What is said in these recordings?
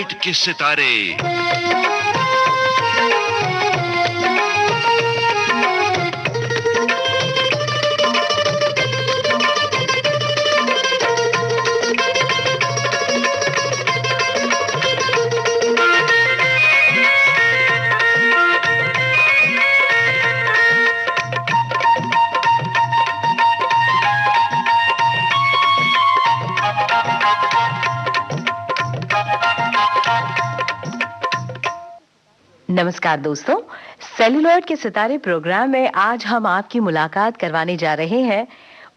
Satellite के सितारे। नमस्कार दोस्तों, सेल्यूलॉइड के सितारे प्रोग्राम में आज हम आपकी मुलाकात करवाने जा रहे हैं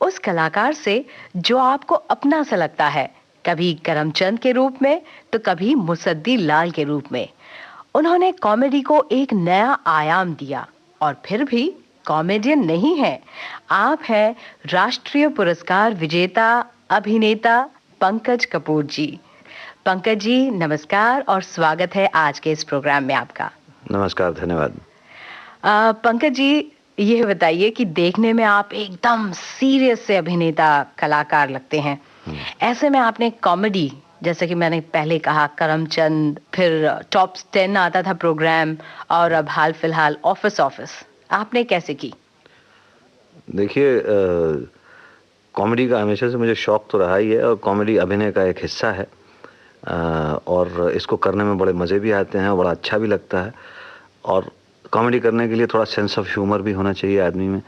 उस कलाकार से जो आपको अपना सा लगता है, कभी करमचंद के रूप में तो कभी मुसद्दी लाल के रूप में। उन्होंने कॉमेडी को एक नया आयाम दिया और फिर भी कॉमेडियन नहीं है, आप हैं राष्ट्रीय पुरस्कार विजेता अभिनेता पंकज कपूर जी। पंकज जी नमस्कार और स्वागत है आज के इस प्रोग्राम में आपका। नमस्कार, धन्यवाद। पंकज जी, ये बताइए कि देखने में आप एकदम सीरियस से अभिनेता कलाकार लगते हैं। ऐसे में आपने कॉमेडी, जैसे कि मैंने पहले कहा करमचंद, फिर टॉप 10 आता था प्रोग्राम, और अब हाल फिलहाल ऑफिस, आपने कैसे की? देखिए, कॉमेडी का हमेशा से मुझे शौक तो रहा ही है और कॉमेडी अभिनय का एक हिस्सा है, और इसको करने में बड़े मज़े भी आते हैं और बड़ा अच्छा भी लगता है। और कॉमेडी करने के लिए थोड़ा सेंस ऑफ ह्यूमर भी होना चाहिए आदमी में।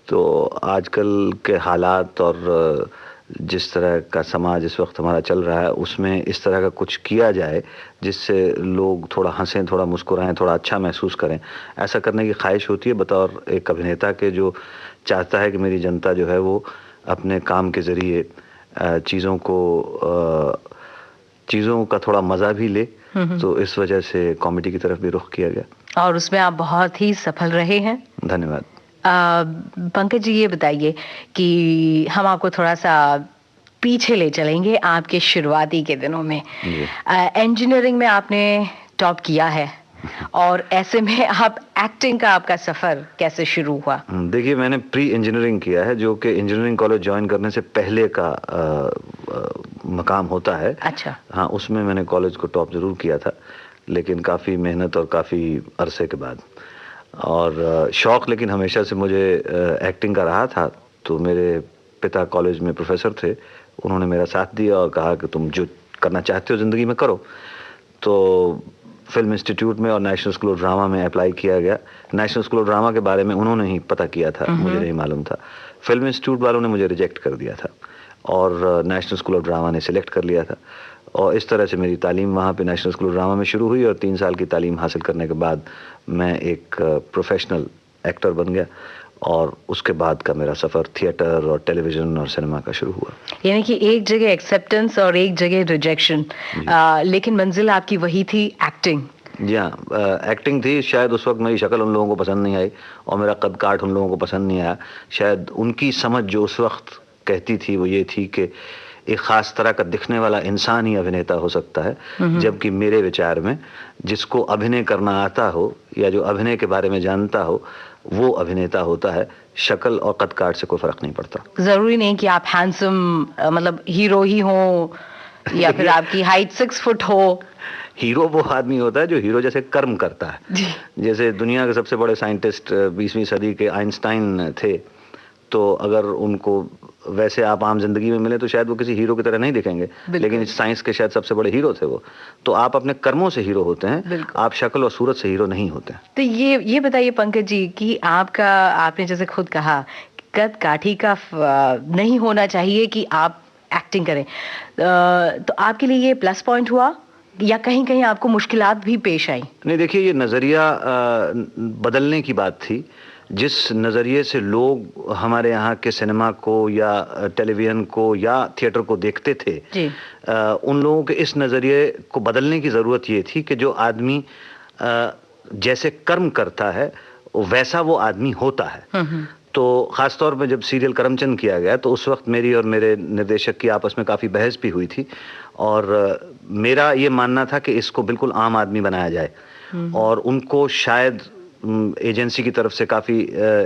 तो आजकल के हालात और जिस तरह का समाज इस वक्त हमारा चल रहा है, उसमें इस तरह का कुछ किया जाए जिससे लोग थोड़ा हंसें, थोड़ा मुस्कुराएं, थोड़ा अच्छा महसूस करें, ऐसा करने की ख्वाहिश होती है बतौर एक अभिनेता के, जो चाहता है कि मेरी जनता जो है वो अपने काम के ज़रिए चीज़ों का थोड़ा मज़ा भी ले। तो इस वजह से कॉमेडी की तरफ भी रुख किया गया और उसमें आप बहुत ही सफल रहे हैं। धन्यवाद। पंकज जी, ये बताइए कि हम आपको थोड़ा सा पीछे ले चलेंगे आपके शुरुआती के दिनों में। इंजीनियरिंग में आपने टॉप किया है और ऐसे में आप एक्टिंग का आपका सफर कैसे शुरू हुआ? देखिए, मैंने प्री इंजीनियरिंग किया है, जो कि इंजीनियरिंग कॉलेज ज्वाइन करने से पहले का मकाम होता है। अच्छा। हाँ, उसमें मैंने कॉलेज को टॉप जरूर किया था, लेकिन काफ़ी मेहनत और काफ़ी अरसे के बाद। और शौक़ लेकिन हमेशा से मुझे एक्टिंग का रहा था। तो मेरे पिता कॉलेज में प्रोफेसर थे, उन्होंने मेरा साथ दिया और कहा कि तुम जो करना चाहते हो ज़िंदगी में करो। तो फिल्म इंस्टीट्यूट में और नेशनल स्कूल ऑफ ड्रामा में अप्लाई किया गया। नेशनल स्कूल ऑफ ड्रामा के बारे में उन्होंने ही पता किया था, मुझे नहीं मालूम था। फिल्म इंस्टीट्यूट वालों ने मुझे रिजेक्ट कर दिया था और नेशनल स्कूल ऑफ ड्रामा ने सिलेक्ट कर लिया था। और इस तरह से मेरी तालीम वहाँ पे नेशनल स्कूल ऑफ ड्रामा में शुरू हुई और 3 साल की तालीम हासिल करने के बाद मैं एक प्रोफेशनल एक्टर बन गया। और उसके बाद का मेरा सफ़र थिएटर और टेलीविज़न और सिनेमा का शुरू हुआ। यानी कि एक जगह एक्सेप्टेंस और एक जगह रिजेक्शन, लेकिन मंजिल आपकी वही थी, एक्टिंग। जी हाँ, एक्टिंग थी। शायद उस वक्त मेरी शक्ल उन लोगों को पसंद नहीं आई और मेरा कद काठ उन लोगों को पसंद नहीं आया। शायद उनकी समझ जो उस वक्त कहती थी वो ये थी कि एक ख़ास तरह का दिखने वाला इंसान ही अभिनेता हो सकता है, जबकि मेरे विचार में जिसको अभिनय करना आता हो या जो अभिनय के बारे में जानता हो वो अभिनेता होता है। शक्ल और कद काठ से कोई फ़र्क नहीं पड़ता। ज़रूरी नहीं कि आप हैंडसम, मतलब हीरो ही हो या फिर आपकी हाइट 6 फुट हो। हीरो वो आदमी होता है जो हीरो जैसे कर्म करता है। जैसे दुनिया के सबसे बड़े साइंटिस्ट 20वीं सदी के आइंस्टाइन थे, तो अगर उनको वैसे आप आम जिंदगी में मिले तो शायद वो किसी हीरो की तरह नहीं दिखेंगे, लेकिन साइंस के शायद सबसे बड़े हीरो थे वो। तो आप अपने कर्मों से हीरो होते हैं, आप शक्ल और सूरत से हीरो नहीं होते। तो ये बताइए पंकज जी कि आपने जैसे खुद कहा कद काठी का नहीं होना चाहिए कि आप एक्टिंग करें, तो आपके लिए ये प्लस पॉइंट हुआ या कहीं कहीं आपको मुश्किलात भी पेश आई? नहीं, देखिए, ये नज़रिया बदलने की बात थी। जिस नज़रिए से लोग हमारे यहाँ के सिनेमा को या टेलीविज़न को या थिएटर को देखते थे, उन लोगों के इस नज़रिए को बदलने की ज़रूरत ये थी कि जो आदमी जैसे कर्म करता है वैसा वो आदमी होता है। तो ख़ास तौर पे जब सीरियल करमचंद किया गया तो उस वक्त मेरी और मेरे निर्देशक की आपस में काफ़ी बहस भी हुई थी और मेरा ये मानना था कि इसको बिल्कुल आम आदमी बनाया जाए और उनको शायद एजेंसी की तरफ से काफ़ी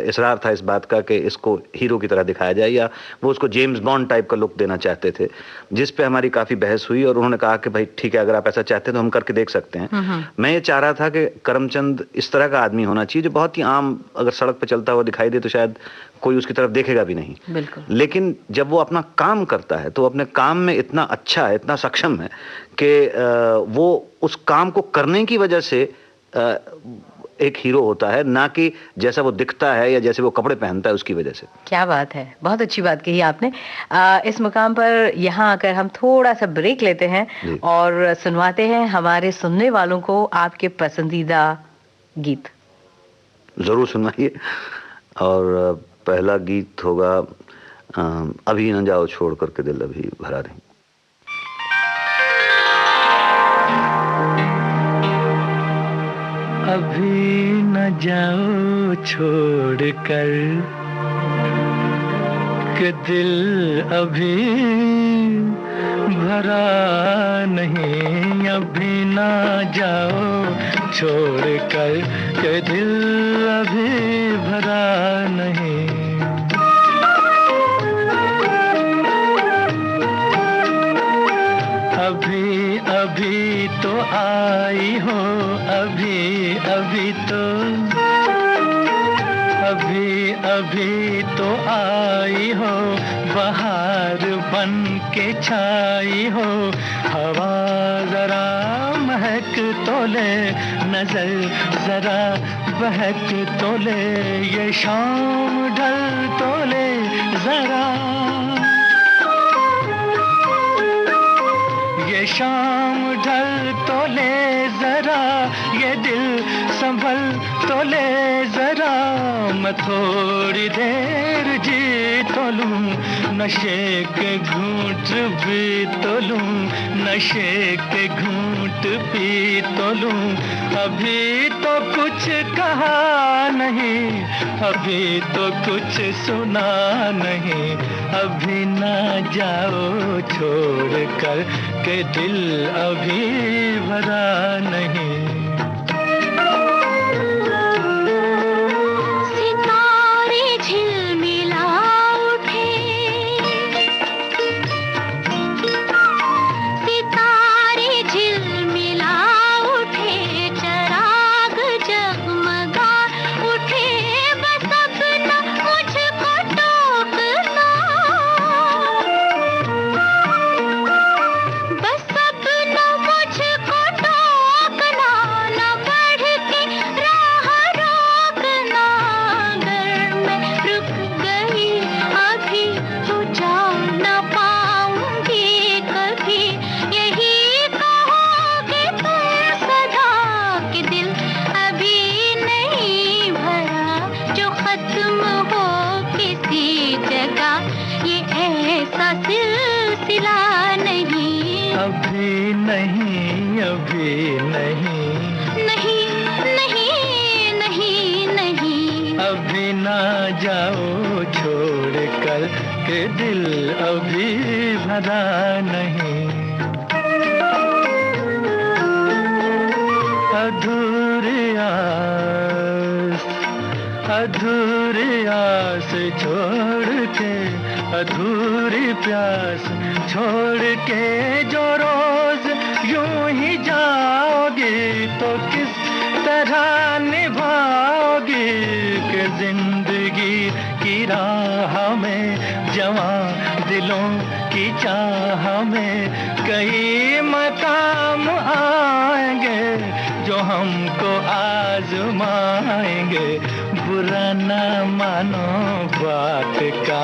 इसरार था इस बात का कि इसको हीरो की तरह दिखाया जाए, या वो उसको जेम्स बॉन्ड टाइप का लुक देना चाहते थे, जिस पे हमारी काफ़ी बहस हुई और उन्होंने कहा कि भाई ठीक है, अगर आप ऐसा चाहते हैं तो हम करके देख सकते हैं। मैं ये चाह रहा था कि करमचंद इस तरह का आदमी होना चाहिए जो बहुत ही आम, अगर सड़क पर चलता हुआ दिखाई दे तो शायद कोई उसकी तरफ देखेगा भी नहीं। बिल्कुल। लेकिन जब वो अपना काम करता है तो अपने काम में इतना अच्छा है, इतना सक्षम है कि वो उस काम को करने की वजह से एक हीरो होता है, ना कि जैसा वो दिखता है या जैसे वो कपड़े पहनता है उसकी वजह से। क्या बात है, बहुत अच्छी बात कही आपने। इस मुकाम पर यहाँ आकर हम थोड़ा सा ब्रेक लेते हैं और सुनवाते हैं हमारे सुनने वालों को आपके पसंदीदा गीत। जरूर सुनवाइए। और पहला गीत होगा अभी न जाओ छोड़ करके दिल अभी भरा नहीं। अभी न जाओ छोड़ कर कि दिल अभी भरा नहीं। अभी न जाओ छोड़ कर कि दिल अभी भरा नहीं। अभी अभी तो आई हो, अभी अभी तो, अभी अभी तो आई हो, बहार बन के छाई हो। हवा जरा महक तो ले, नजर जरा बहक तो ले, ये शाम ढल तो ले जरा, ये शाम ढल तो ले जरा, ये दिल संभल तो ले जरा। मैं थोड़ी देर जी तो लूं, नशे के घूंट भी तो लूं, नशे के घूंट पी तो लूं। अभी तो कुछ कहा नहीं, अभी तो कुछ सुना नहीं। अभी ना जाओ छोड़ कर के दिल अभी भरा नहीं। अभी नहीं, अभी नहीं, नहीं नहीं नहीं नहीं। अभी ना जाओ छोड़ कर के दिल अभी भरा नहीं। अधूरी आस, अधूरी आस छोड़ के, अधूरी प्यास छोड़ के जो रोज यूं ही जाओगी तो किस तरह निभाओगी कि जिंदगी की राह में, जवां दिलों की चाह में कई मकाम आएंगे जो हमको आजमाएंगे। बुरा न मानो बात का,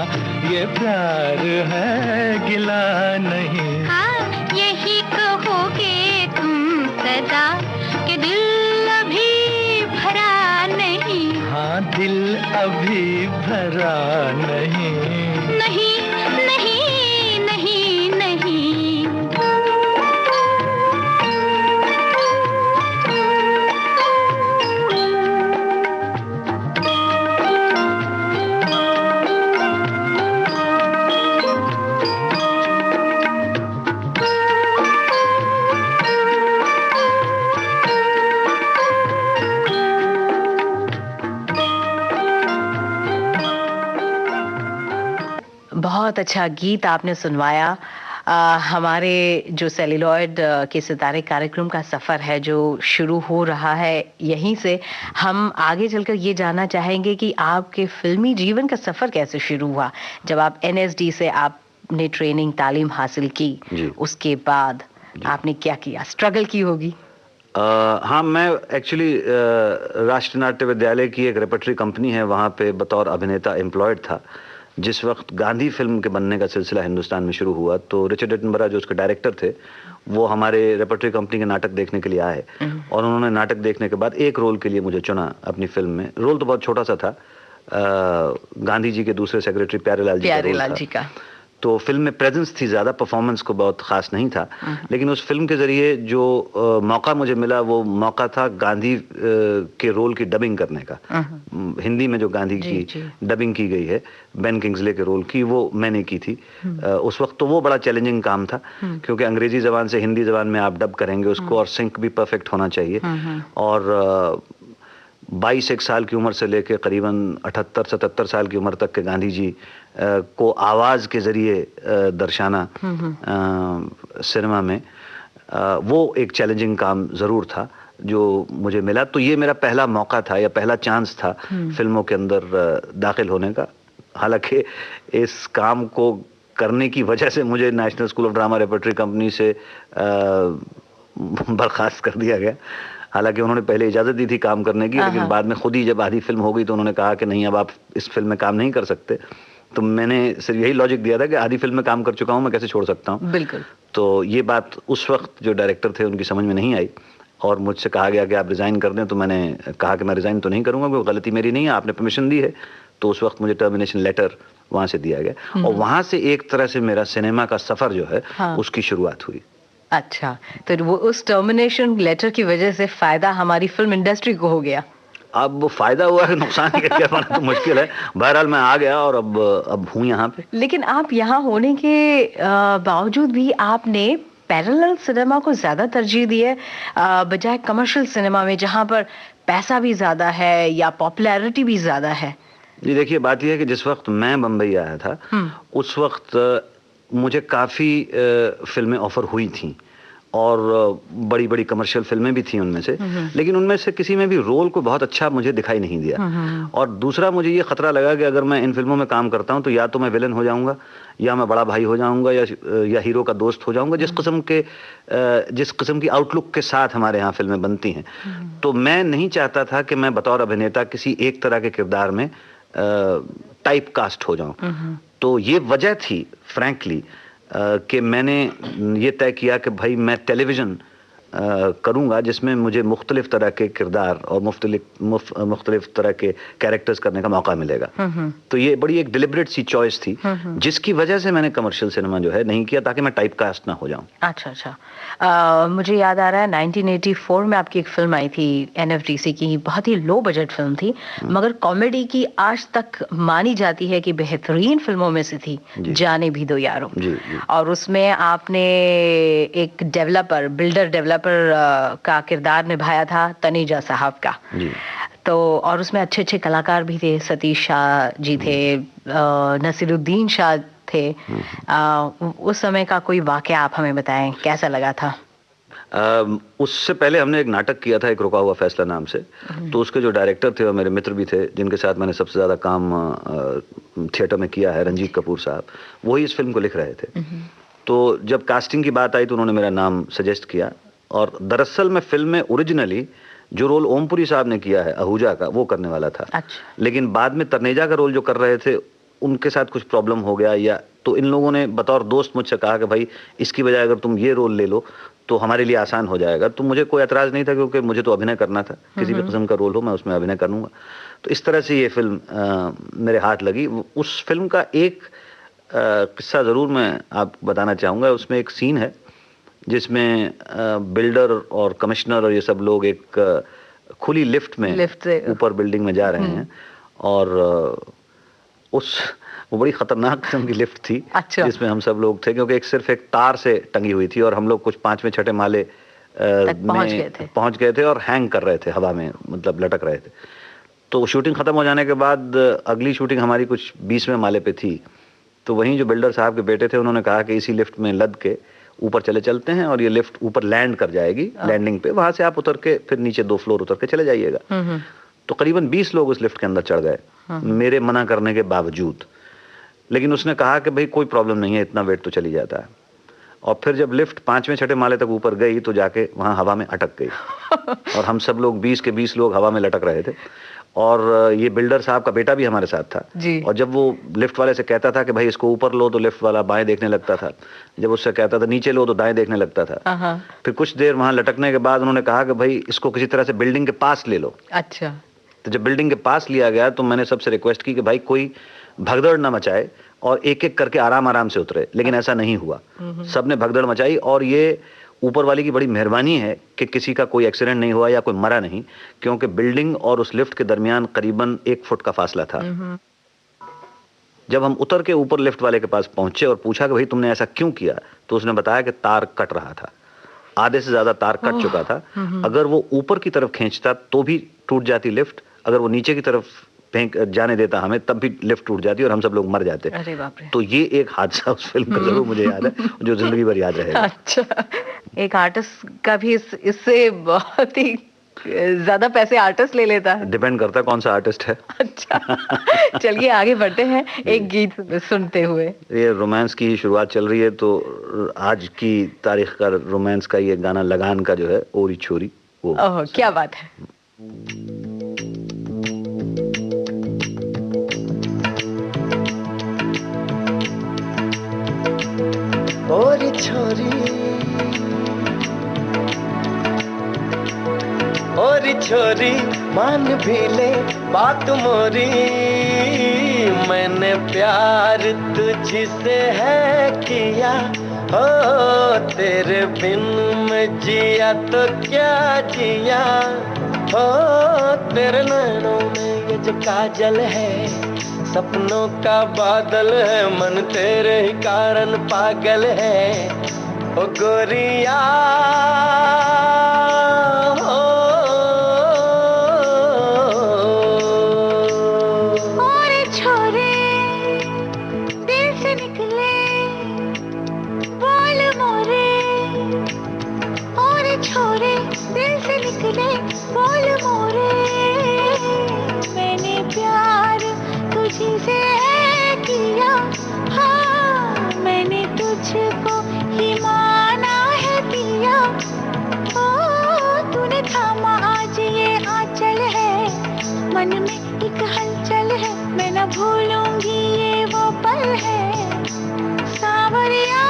ये प्यार है गिला नहीं। हाँ यही कहोगे तुम सदा कि दिल अभी भरा नहीं। हाँ दिल अभी भरा नहीं। नहीं नहीं नहीं नहीं। बहुत अच्छा गीत आपने सुनवाया। हमारे जो सेल्यूलॉइड के सितारे कार्यक्रम का सफ़र है जो शुरू हो रहा है यहीं से, हम आगे चलकर ये जानना चाहेंगे कि आपके फिल्मी जीवन का सफ़र कैसे शुरू हुआ। जब आप एनएसडी से आपने ट्रेनिंग तालीम हासिल की, उसके बाद आपने क्या किया, स्ट्रगल की होगी? हाँ, मैं एक्चुअली राष्ट्रीय नाट्य विद्यालय की एक रेपर्टरी कंपनी है, वहाँ पे बतौर अभिनेता एम्प्लॉयड था। जिस वक्त गांधी फिल्म के बनने का सिलसिला हिंदुस्तान में शुरू हुआ तो रिचर्ड एटनबरा जो उसके डायरेक्टर थे वो हमारे रेपर्टरी कंपनी के नाटक देखने के लिए आए और उन्होंने नाटक देखने के बाद एक रोल के लिए मुझे चुना अपनी फिल्म में। रोल तो बहुत छोटा सा था, गांधी जी के दूसरे सेक्रेटरी प्यारेलाल जी का। तो फिल्म में प्रेजेंस थी ज़्यादा, परफॉर्मेंस को बहुत खास नहीं था, लेकिन उस फिल्म के ज़रिए जो मौका मुझे मिला वो मौका था गांधी के रोल की डबिंग करने का। हिंदी में जो गांधी की डबिंग की गई है बेन किंग्सले के रोल की, वो मैंने की थी। उस वक्त तो वो बड़ा चैलेंजिंग काम था क्योंकि अंग्रेजी ज़बान से हिंदी ज़बान में आप डब करेंगे उसको और सिंक भी परफेक्ट होना चाहिए। और 22-1 साल की उम्र से लेकर करीबन 78-77 साल की उम्र तक के गांधी जी को आवाज़ के ज़रिए दर्शाना सिनेमा में, वो एक चैलेंजिंग काम ज़रूर था जो मुझे मिला। तो ये मेरा पहला मौका था या पहला चांस था फिल्मों के अंदर दाखिल होने का। हालांकि इस काम को करने की वजह से मुझे national school of drama repertory company से बर्खास्त कर दिया गया। हालांकि उन्होंने पहले इजाज़त दी थी काम करने की, लेकिन बाद में खुद ही जब आधी फिल्म हो गई तो उन्होंने कहा कि नहीं, अब आप इस फिल्म में काम नहीं कर सकते। तो मैंने सिर्फ यही लॉजिक दिया था कि आधी फिल्म में काम कर चुका हूँ, मैं कैसे छोड़ सकता हूँ। बिल्कुल। तो ये बात उस वक्त जो डायरेक्टर थे उनकी समझ में नहीं आई और मुझसे कहा गया कि आप रिज़ाइन कर दें। तो मैंने कहा कि मैं रिज़ाइन तो नहीं करूँगा, क्योंकि गलती मेरी नहीं है, आपने परमिशन दी है। तो उस वक्त मुझे टर्मिनेशन लेटर वहाँ से दिया गया और वहाँ से एक तरह से मेरा सिनेमा का सफ़र जो है उसकी शुरुआत हुई। अच्छा, तो वो उस टर्मिनेशन लेटर की वजह से फायदा हमारी फिल्म इंडस्ट्री को हो गया। अब वो फायदा हुआ है, नुकसान क्या कहना तो मुश्किल है। बहरहाल मैं आ गया और अब हूँ यहाँ पे। लेकिन आप यहाँ होने के बावजूद भी आपने पैरेलल सिनेमा को ज्यादा तरजीह दी है बजाय कमर्शियल सिनेमा में, जहाँ पर पैसा भी ज्यादा है या पॉपुलैरिटी भी ज्यादा है। जी देखिए, बात यह है कि जिस वक्त मैं बम्बई आया था उस वक्त मुझे काफ़ी फिल्में ऑफर हुई थी और बड़ी बड़ी कमर्शियल फिल्में भी थी उनमें से, लेकिन उनमें से किसी में भी रोल को बहुत अच्छा मुझे दिखाई नहीं दिया। और दूसरा मुझे ये खतरा लगा कि अगर मैं इन फिल्मों में काम करता हूँ तो या तो मैं विलन हो जाऊंगा या मैं बड़ा भाई हो जाऊंगा या हीरो का दोस्त हो जाऊंगा, जिस किस्म की आउटलुक के साथ हमारे यहाँ फिल्में बनती हैं। तो मैं नहीं चाहता था कि मैं बतौर अभिनेता किसी एक तरह के किरदार में टाइप कास्ट हो जाऊं। तो ये वजह थी फ्रैंकली कि मैंने ये तय किया कि भाई मैं टेलीविज़न करूंगा जिसमें मुझे मुख्तलिफ तरह के किरदार और मुख्तलिफ तरह के कैरेक्टर्स करने का मौका मिलेगा। तो ये बड़ी एक डिलिबरेट सी चॉइस थी जिसकी वजह से मैंने कमर्शियल सिनेमा जो है नहीं किया, ताकि मैं टाइप कास्ट ना हो जाऊं। अच्छा, मुझे याद आ रहा है 1984 में आपकी एक फिल्म आई थी एनएफडीसी की, बहुत ही लो बजट फिल्म थी मगर कॉमेडी की आज तक मानी जाती है कि बेहतरीन फिल्मों में से थी, जाने भी दो यारों। और उसमें आपने एक बिल्डर डेवलपर का किरदार निभाया था, तनीजा साहब का। तो और उसमें अच्छे अच्छे कलाकार भी थे, सतीश शाह जी थे, नसीरुद्दीन शाह थे। उस समय का कोई वाकया आप हमें बताएं, कैसा लगा था? उससे पहले हमने एक नाटक किया था, एक रुका हुआ फैसला नाम से। तो उसके जो डायरेक्टर थे वो मेरे मित्र भी थे, जिनके साथ मैंने सबसे ज़्यादा काम थिएटर में किया है, रंजीत कपूर साहब। वही इस फिल्म को लिख रहे थे। तो जब कास्टिंग की बात आई तो उन्होंने मेरा नाम सजेस्ट किया और दरअसल मैं फिल्म में ओरिजिनली जो रोल ओमपुरी साहब ने किया है आहूजा का, वो करने वाला था। अच्छा। लेकिन बाद में तनेजा का रोल जो कर रहे थे उनके साथ कुछ प्रॉब्लम हो गया, या तो इन लोगों ने बतौर दोस्त मुझसे कहा कि भाई इसकी बजाय अगर तुम ये रोल ले लो तो हमारे लिए आसान हो जाएगा। तो मुझे कोई एतराज़ नहीं था क्योंकि मुझे तो अभिनय करना था, किसी भी किस्म का रोल हो मैं उसमें अभिनय करूँगा। तो इस तरह से ये फिल्म मेरे हाथ लगी। उस फिल्म का एक किस्सा ज़रूर मैं आपको बताना चाहूँगा। उसमें एक सीन है जिसमें बिल्डर और कमिश्नर और ये सब लोग एक खुली लिफ्ट में ऊपर बिल्डिंग में जा रहे हैं और वो बड़ी खतरनाक किस्म की लिफ्ट थी। अच्छा। जिसमें हम सब लोग थे, क्योंकि सिर्फ एक तार से टंगी हुई थी और हम लोग कुछ 5वें-6ठे माले पहुंच गए थे और हैंग कर रहे थे हवा में, मतलब लटक रहे थे। तो शूटिंग ख़त्म हो जाने के बाद अगली शूटिंग हमारी कुछ 20वें माले पे थी। तो वहीं जो बिल्डर साहब के बेटे थे उन्होंने कहा कि इसी लिफ्ट में लद के ऊपर चलते हैं और ये लिफ्ट ऊपर लैंड कर जाएगी, लैंडिंग पे, वहां से आप उतर के फिर नीचे 2 फ्लोर उतर के चले जाइएगा। तो करीबन 20 लोग उस लिफ्ट के अंदर चढ़ गए, मेरे मना करने के बावजूद। लेकिन उसने कहा कि भाई कोई प्रॉब्लम नहीं है, इतना वेट तो चली जाता है। और फिर जब लिफ्ट 5वें 6ठे माले तक ऊपर गई तो जाके वहां हवा में अटक गई और हम सब लोग 20 के 20 लोग हवा में लटक रहे थे। और ये बिल्डर साहब का बेटा भी हमारे साथ था जी। और जब वो लिफ्ट वाले से कहता था कि भाई इसको ऊपर लो तो लिफ्ट वाला बाएं देखने लगता था, जब उससे कहता था नीचे लो तो दाएं देखने लगता था। फिर कुछ देर वहां लटकने के बाद उन्होंने कहा कि भाई इसको किसी तरह से बिल्डिंग के पास ले लो। अच्छा। तो जब बिल्डिंग के पास लिया गया तो मैंने सबसे रिक्वेस्ट की कि भाई कोई भगदड़ ना मचाए और एक एक करके आराम आराम से उतरे, लेकिन ऐसा नहीं हुआ। सबने भगदड़ मचाई और ये ऊपर वाली की बड़ी मेहरबानी है कि किसी का कोई एक्सीडेंट नहीं हुआ या कोई मरा नहीं, क्योंकि बिल्डिंग और उस लिफ्ट के दरमियान करीबन 1 फुट का फासला था। जब हम उतर के ऊपर लिफ्ट वाले के पास पहुंचे और पूछा कि भाई तुमने ऐसा क्यों किया, तो उसने बताया कि तार कट रहा था, आधे से ज्यादा तार कट चुका था। अगर वो ऊपर की तरफ खींचता तो भी टूट जाती लिफ्ट, अगर वो नीचे की तरफ फेंक जाने देता हमें तब भी लिफ्ट टूट जाती और हम सब लोग मर जाते। अरे बाप रे। तो ये एक हादसा उस फिल्म का जरूर मुझे याद है, जो जिंदगी भर याद रहेगा। अच्छा, एक आर्टिस्ट का भी इससे बहुत ही ज्यादा पैसे आर्टिस्ट ले लेता है। डिपेंड करता है कौन सा आर्टिस्ट है। अच्छा, चलिए आगे बढ़ते हैं एक गीत सुनते हुए। ये रोमांस की शुरुआत चल रही है तो आज की तारीख का रोमांस का ये गाना लगान का जो है, ओरी छोरी, वो ओह क्या बात है। ओरी छोरी, ओरी छोरी मान भी ले बात मोरी, मैंने प्यार तुझसे है किया, हो तेरे बिन मैं जिया तो क्या जिया, हो तेरे नैनों में ये जो काजल है, सपनों का बादल है, मन तेरे ही कारण पागल है, ओ गोरिया हो। और छोरे दिल से निकले बोल मोरे, और छोरे दिल से निकले बोल मोरे, मैंने प्यार तुझी से किया, हाँ मैंने तुझको ही माना है पिया, ओ तूने थामा आज ये आंचल है, मन में एक हलचल है, मैं न भूलूंगी ये वो पल है, सांवरिया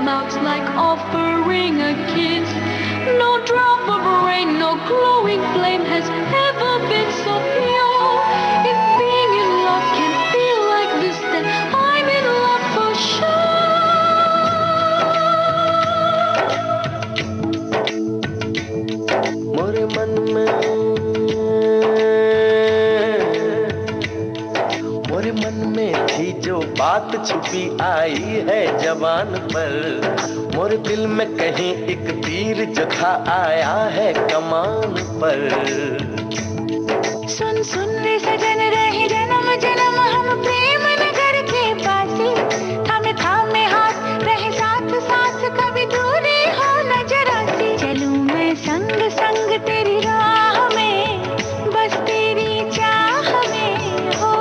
mouths like offering a kiss. No drop of rain, no glowing flame has ever been so pure. If being in love can feel like this, then I'm in love for sure. मोरे मन में थी जो बात छुपी आई है जवान पर, मोरे दिल में कहीं एक तीर जो था आया है कमान पर। सुन सुन रे सजन रहे जन्म जन्म हम प्रेम नगर के पासी, थामे थामे हाथ रहे साथ साथ कभी दूरी हो न जरा सी, चलूं मैं संग संग तेरी राह में, बस तेरी चाह में हो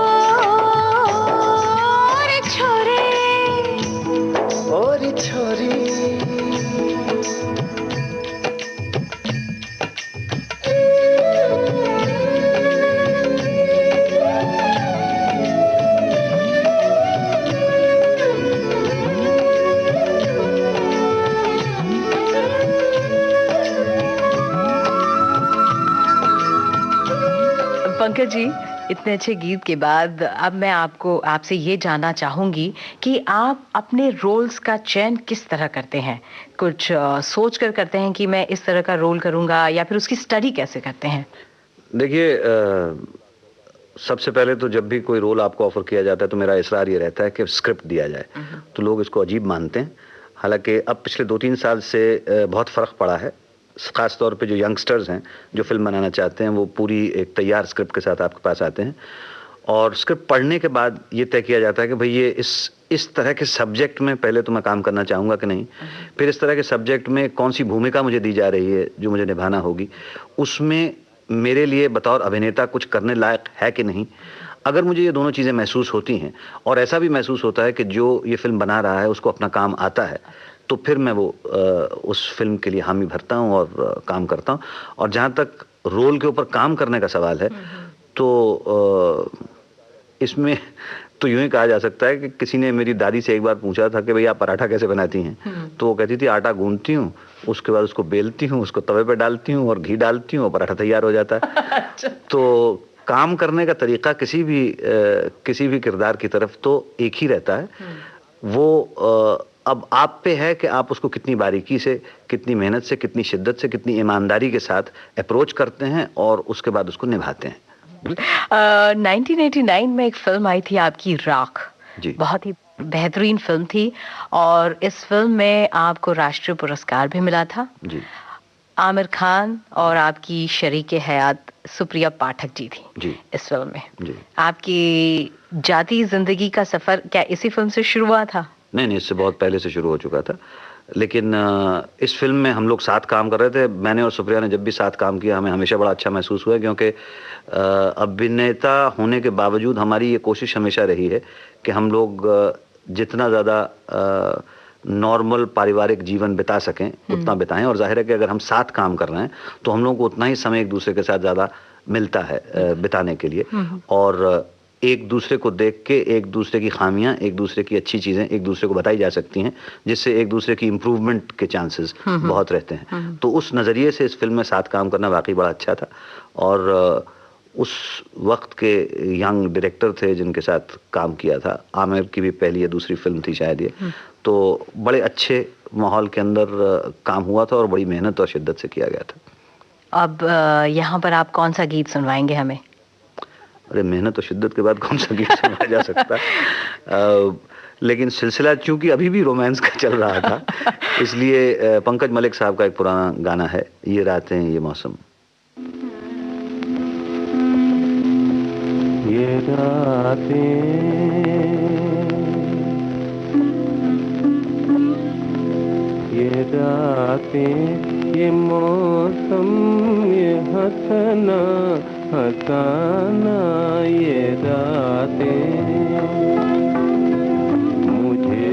रे छोरे। ओ रे छोरी पंकज जी, इतने अच्छे गीत के बाद अब मैं आपसे ये जानना चाहूंगी कि आप अपने रोल्स का चयन किस तरह करते हैं? कुछ सोच कर करते हैं कि मैं इस तरह का रोल करूंगा, या फिर उसकी स्टडी कैसे करते हैं? देखिए, सबसे पहले तो जब भी कोई रोल आपको ऑफर किया जाता है तो मेरा इसरार ये रहता है कि स्क्रिप्ट दिया जाए। तो लोग इसको अजीब मानते हैं, हालांकि अब पिछले 2-3 साल से बहुत फ़र्क पड़ा है। ख़ास तौर पे जो यंगस्टर्स हैं जो फिल्म बनाना चाहते हैं, वो पूरी एक तैयार स्क्रिप्ट के साथ आपके पास आते हैं, और स्क्रिप्ट पढ़ने के बाद ये तय किया जाता है कि भाई ये इस तरह के सब्जेक्ट में पहले तो मैं काम करना चाहूँगा कि नहीं, फिर इस तरह के सब्जेक्ट में कौन सी भूमिका मुझे दी जा रही है जो मुझे निभाना होगी, उसमें मेरे लिए बतौर अभिनेता कुछ करने लायक है कि नहीं। अगर मुझे ये दोनों चीज़ें महसूस होती हैं और ऐसा भी महसूस होता है कि जो ये फिल्म बना रहा है उसको अपना काम आता है, तो फिर मैं वो उस फिल्म के लिए हामी भरता हूँ और काम करता हूँ। और जहाँ तक रोल के ऊपर काम करने का सवाल है, तो इसमें तो यूं ही कहा जा सकता है कि किसी ने मेरी दादी से एक बार पूछा था कि भाई आप पराठा कैसे बनाती हैं, तो वो कहती थी आटा गूंथती हूँ, उसके बाद उसको बेलती हूँ, उसको तवे पे डालती हूँ और घी डालती हूँ और पराठा तैयार हो जाता है। तो काम करने का तरीका किसी भी किरदार की तरफ तो एक ही रहता है। वो अब आप पे है कि आप उसको कितनी बारीकी से, कितनी मेहनत से, कितनी शिद्दत से, कितनी ईमानदारी के साथ अप्रोच करते हैं और उसके बाद उसको निभाते हैं। 1989 में एक फिल्म आई थी आपकी, राख। जी। बहुत ही बेहतरीन फिल्म थी, और इस फिल्म में आपको राष्ट्रीय पुरस्कार भी मिला था। जी। आमिर खान और आपकी शरीके हयात सुप्रिया पाठक जी थी जी। इस फिल्म में। जी। आपकी जाती जिंदगी का सफर क्या इसी फिल्म से शुरू हुआ था? नहीं, इससे बहुत पहले से शुरू हो चुका था, लेकिन इस फिल्म में हम लोग साथ काम कर रहे थे। मैंने और सुप्रिया ने जब भी साथ काम किया हमें हमेशा बड़ा अच्छा महसूस हुआ, क्योंकि अभिनेता होने के बावजूद हमारी ये कोशिश हमेशा रही है कि हम लोग जितना ज़्यादा नॉर्मल पारिवारिक जीवन बिता सकें उतना बिताएं, और जाहिर है कि अगर हम साथ काम कर रहे हैं तो हम लोगों को उतना ही समय एक दूसरे के साथ ज़्यादा मिलता है बिताने के लिए, और एक दूसरे को देख के एक दूसरे की खामियां, एक दूसरे की अच्छी चीज़ें एक दूसरे को बताई जा सकती हैं, जिससे एक दूसरे की इम्प्रूवमेंट के चांसेस बहुत रहते हैं। तो उस नज़रिए से इस फिल्म में साथ काम करना वाकई बड़ा अच्छा था, और उस वक्त के यंग डायरेक्टर थे जिनके साथ काम किया था, आमिर की भी पहली या दूसरी फिल्म थी शायद ये, तो बड़े अच्छे माहौल के अंदर काम हुआ था और बड़ी मेहनत और शिद्दत से किया गया था। अब यहाँ पर आप कौन सा गीत सुनवाएंगे हमें? अरे, मेहनत और शिद्दत के बाद कौन सा गीत सुना जा सकता है? लेकिन सिलसिला चूंकि अभी भी रोमांस का चल रहा था, इसलिए पंकज मलिक साहब का एक पुराना गाना है, ये रातें ये मौसम। ये रातें, ये रातें, ये मौसम, ये हंसना हंसाना, ये रातें मुझे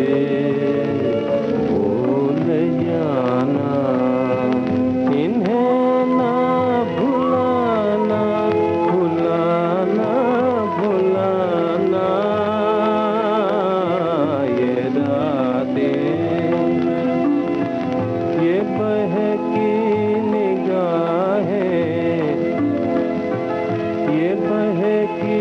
भूल जाना, इन्हें ना भुलाना, भुलाना, भुलाना, ये रातें, ये बहकी निगाहें, ये बहकी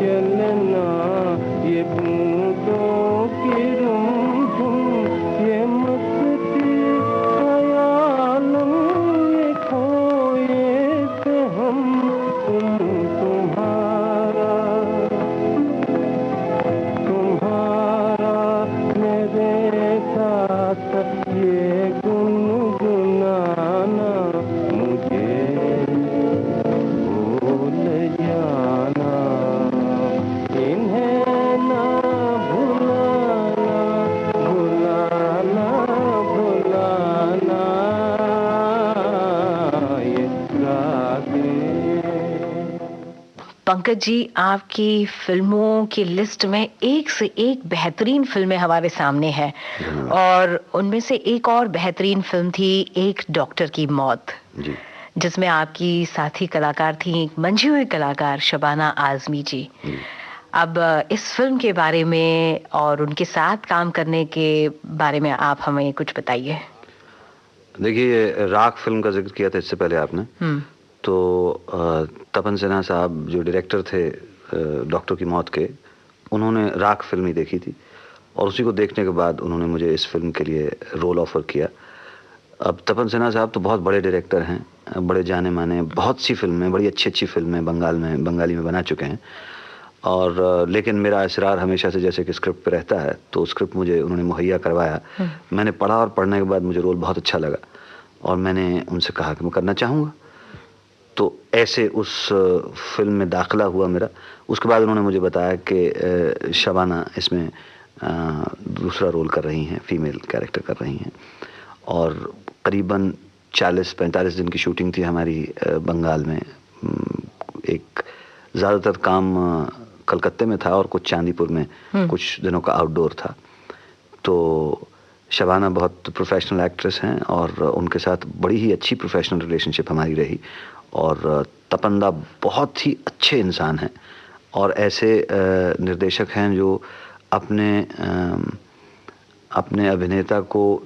चलना, ये बूंदों की रुमझुम, ये मस्ती ख्यालों ये खोए थे हम, तुम्हारा मेरे साथ ये गुनगुनाना, मुझे भूल जाना, इन्हें ना भुलाना, भुलाना, भुलाना, ये रातें। पंकज जी, आपकी फिल्मों की लिस्ट में एक से एक बेहतरीन फिल्में हमारे सामने हैं, और उनमें से एक और बेहतरीन फिल्म थी एक डॉक्टर की मौत, जी। जिसमें आपकी साथी कलाकार थी एक मंझी हुई कलाकार शबाना आजमी जी। अब इस फिल्म के बारे में और उनके साथ काम करने के बारे में आप हमें कुछ बताइए। देखिए, राख फिल्म का जिक्र किया था इससे पहले आपने, तो तपन सिन्हा साहब जो डायरेक्टर थे डॉक्टर की मौत के, उन्होंने राख फिल्म ही देखी थी, और उसी को देखने के बाद उन्होंने मुझे इस फिल्म के लिए रोल ऑफर किया। अब तपन सिन्हा साहब तो बहुत बड़े डायरेक्टर हैं, बड़े जाने माने, बहुत सी फिल्में, बड़ी अच्छी अच्छी फिल्में बंगाली में बना चुके हैं, और लेकिन मेरा इसरार हमेशा से जैसे कि स्क्रिप्ट पे रहता है, तो स्क्रिप्ट मुझे उन्होंने मुहैया करवाया। मैंने पढ़ा और पढ़ने के बाद मुझे रोल बहुत अच्छा लगा, और मैंने उनसे कहा कि मैं करना चाहूँगा। तो ऐसे उस फिल्म में दाखिला हुआ मेरा। उसके बाद उन्होंने मुझे बताया कि शबाना इसमें दूसरा रोल कर रही हैं, फीमेल कैरेक्टर कर रही हैं, और करीबन 40-45 दिन की शूटिंग थी हमारी बंगाल में। एक ज़्यादातर काम कलकत्ते में था और कुछ चांदीपुर में कुछ दिनों का आउटडोर था। तो शबाना बहुत प्रोफेशनल एक्ट्रेस हैं, और उनके साथ बड़ी ही अच्छी प्रोफेशनल रिलेशनशिप हमारी रही, और तपंदा बहुत ही अच्छे इंसान हैं, और ऐसे निर्देशक हैं जो अपने अभिनेता को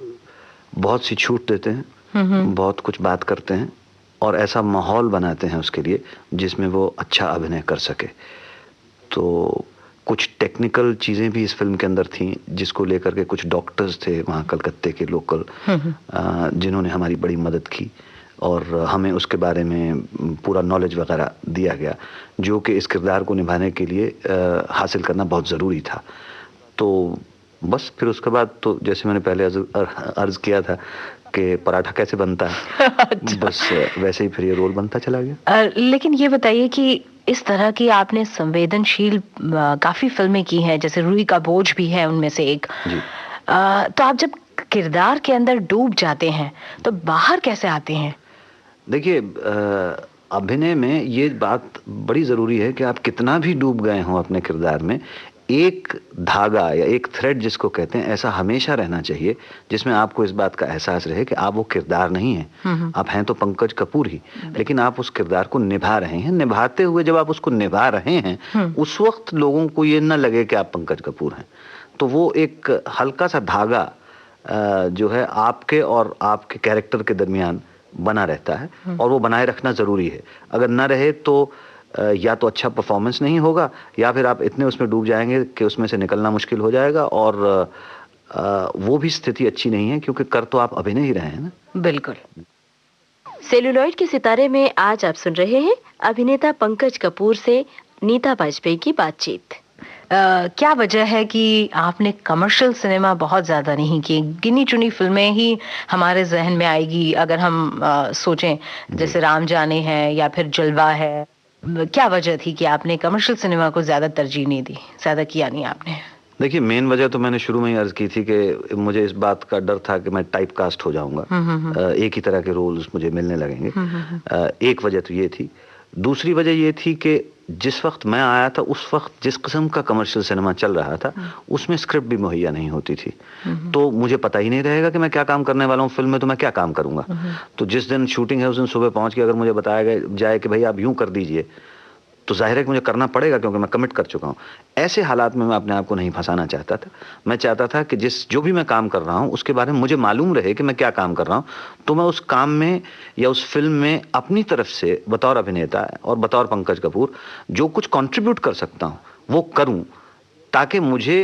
बहुत सी छूट देते हैं, बहुत कुछ बात करते हैं, और ऐसा माहौल बनाते हैं उसके लिए जिसमें वो अच्छा अभिनय कर सके। तो कुछ टेक्निकल चीज़ें भी इस फिल्म के अंदर थीं, जिसको लेकर के कुछ डॉक्टर्स थे वहाँ कलकत्ते के लोकल, जिन्होंने हमारी बड़ी मदद की, और हमें उसके बारे में पूरा नॉलेज वगैरह दिया गया, जो कि इस किरदार को निभाने के लिए हासिल करना बहुत ज़रूरी था। तो बस फिर उसके बाद तो जैसे मैंने पहले अर्ज़ किया था कि पराठा कैसे बनता है, अच्छा। बस वैसे ही फिर ये रोल बनता चला गया। लेकिन ये बताइए कि इस तरह की आपने संवेदनशील काफ़ी फिल्में की हैं, जैसे रूही का बोझ भी है उनमें से एक। तो आप जब किरदार के अंदर डूब जाते हैं तो बाहर कैसे आते हैं? देखिए, अभिनय में ये बात बड़ी ज़रूरी है कि आप कितना भी डूब गए हों अपने किरदार में, एक धागा या एक थ्रेड जिसको कहते हैं, ऐसा हमेशा रहना चाहिए जिसमें आपको इस बात का एहसास रहे कि आप वो किरदार नहीं हैं। आप हैं तो पंकज कपूर ही, लेकिन आप उस किरदार को निभा रहे हैं। निभाते हुए जब आप उसको निभा रहे हैं, उस वक्त लोगों को ये न लगे कि आप पंकज कपूर हैं। तो वो एक हल्का सा धागा जो है आपके और आपके कैरेक्टर के दरमियान बना रहता है, और वो बनाए रखना ज़रूरी है। अगर ना रहे तो या तो अच्छा परफॉर्मेंस नहीं होगा, या फिर आप इतने उसमें डूब जाएंगे कि उसमें से निकलना मुश्किल हो जाएगा, और वो भी स्थिति अच्छी नहीं है, क्योंकि कर तो आप अभिनय ही रहे हैं ना। बिल्कुल। सेलुलॉइड के सितारे में आज आप सुन रहे हैं अभिनेता पंकज कपूर से नीता बाजपेयी की बातचीत। क्या वजह है कि आपने कमर्शियल सिनेमा बहुत ज़्यादा नहीं की? गिनी चुनी फिल्में ही हमारे जहन में आएगी अगर हम सोचें, जैसे राम जाने हैं या फिर जलवा है। क्या वजह थी कि आपने कमर्शियल सिनेमा को ज़्यादा तरजीह नहीं दी, ज़्यादा किया नहीं आपने? देखिए, मेन वजह तो मैंने शुरू में ही अर्ज की थी कि मुझे इस बात का डर था कि मैं टाइप कास्ट हो जाऊंगा, एक ही तरह के रोल्स मुझे मिलने लगेंगे। एक वजह तो ये थी। दूसरी वजह ये थी कि जिस वक्त मैं आया था उस वक्त जिस किस्म का कमर्शियल सिनेमा चल रहा था उसमें स्क्रिप्ट भी मुहैया नहीं होती थी, तो मुझे पता ही नहीं रहेगा कि मैं क्या काम करने वाला हूँ फिल्म में, तो मैं क्या काम करूँगा। तो जिस दिन शूटिंग है उस दिन सुबह पहुँच के अगर मुझे बताया जाए कि भाई आप यूँ कर दीजिए, तो जाहिर है कि मुझे करना पड़ेगा क्योंकि मैं कमिट कर चुका हूँ। ऐसे हालात में मैं अपने आप को नहीं फंसाना चाहता था। मैं चाहता था कि जो भी मैं काम कर रहा हूँ उसके बारे में मुझे मालूम रहे कि मैं क्या काम कर रहा हूँ, तो मैं उस काम में या उस फिल्म में अपनी तरफ से बतौर अभिनेता और बतौर पंकज कपूर जो कुछ कंट्रीब्यूट कर सकता हूँ वो करूँ, ताकि मुझे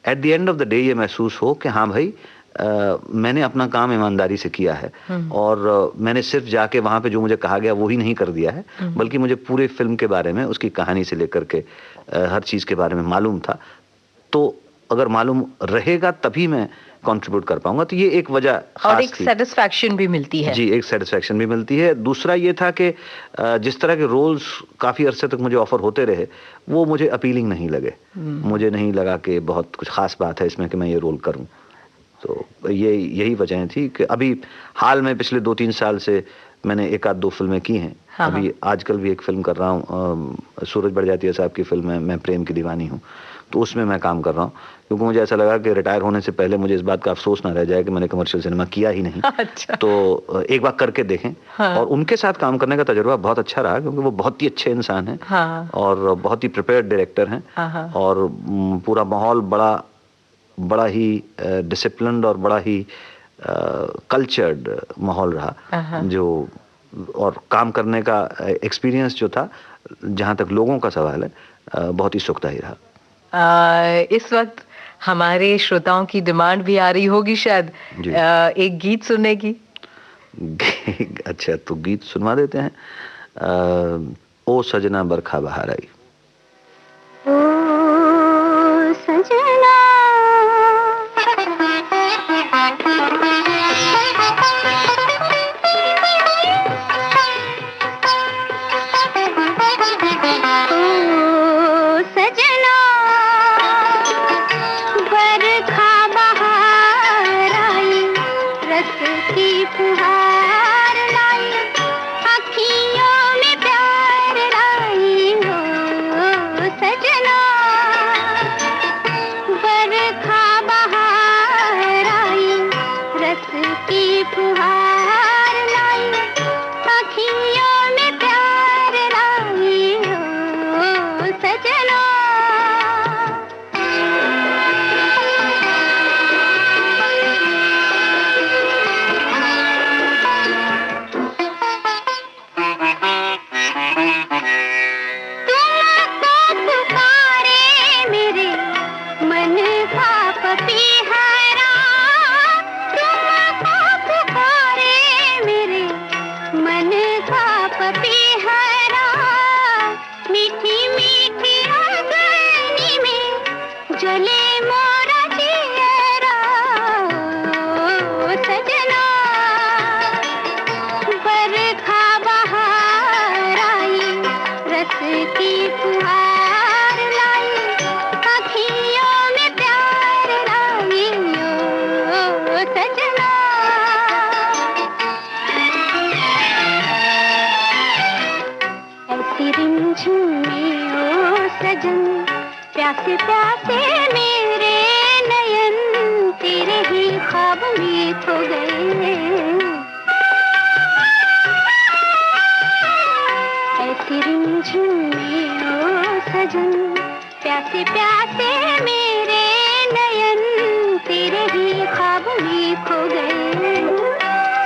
at the end of the day ये महसूस हो कि हाँ भाई मैंने अपना काम ईमानदारी से किया है और मैंने सिर्फ जाके वहां पे जो मुझे कहा गया वो ही नहीं कर दिया है, बल्कि मुझे पूरे फिल्म के बारे में, उसकी कहानी से लेकर के हर चीज के बारे में मालूम था। तो अगर मालूम रहेगा तभी मैं कंट्रीब्यूट कर पाऊंगा। तो ये एक वजह खास और एक सेटिस्फैक्शन भी मिलती है। जी, एक सेटिस्फैक्शन भी मिलती है। दूसरा ये था कि जिस तरह के रोल्स काफी अरसे तक मुझे ऑफर होते रहे वो मुझे अपीलिंग नहीं लगे। मुझे नहीं लगा कि बहुत कुछ खास बात है इसमें कि मैं ये रोल करूं। तो यही वजह थी कि अभी हाल में पिछले 2-3 साल से मैंने एक आध 2 फिल्में की हैं। हाँ, अभी आजकल भी एक फिल्म कर रहा हूँ, सूरज बड़जात्या साहब की फिल्म है मैं प्रेम की दीवानी हूँ, तो उसमें मैं काम कर रहा हूँ क्योंकि मुझे ऐसा लगा कि रिटायर होने से पहले मुझे इस बात का अफसोस ना रह जाए कि मैंने कमर्शियल सिनेमा किया ही नहीं। अच्छा। तो एक बार करके देखें। हाँ। और उनके साथ काम करने का तजुर्बा बहुत अच्छा रहा क्योंकि वो बहुत ही अच्छे इंसान हैं। हाँ। और बहुत ही प्रिपेयर्ड डायरेक्टर हैं। हाँ। और पूरा माहौल बड़ा ही डिसिप्लिन्ड और बड़ा ही कल्चर्ड माहौल रहा जो, और काम करने का एक्सपीरियंस जो था, जहाँ तक लोगों का सवाल है, बहुत ही सुखदायी रहा। इस वक्त हमारे श्रोताओं की डिमांड भी आ रही होगी शायद एक गीत सुनने की। अच्छा, तो गीत सुनवा देते हैं। ओ सजना बरखा बहार आई। ओ सजना प्यासे प्यासे मेरे नयन तेरे ही ख्वाब में खो गए। ऐसी रिमझिम में ओ सजन प्यासे प्यासे मेरे नयन तेरे ही ख्वाब में खो गए।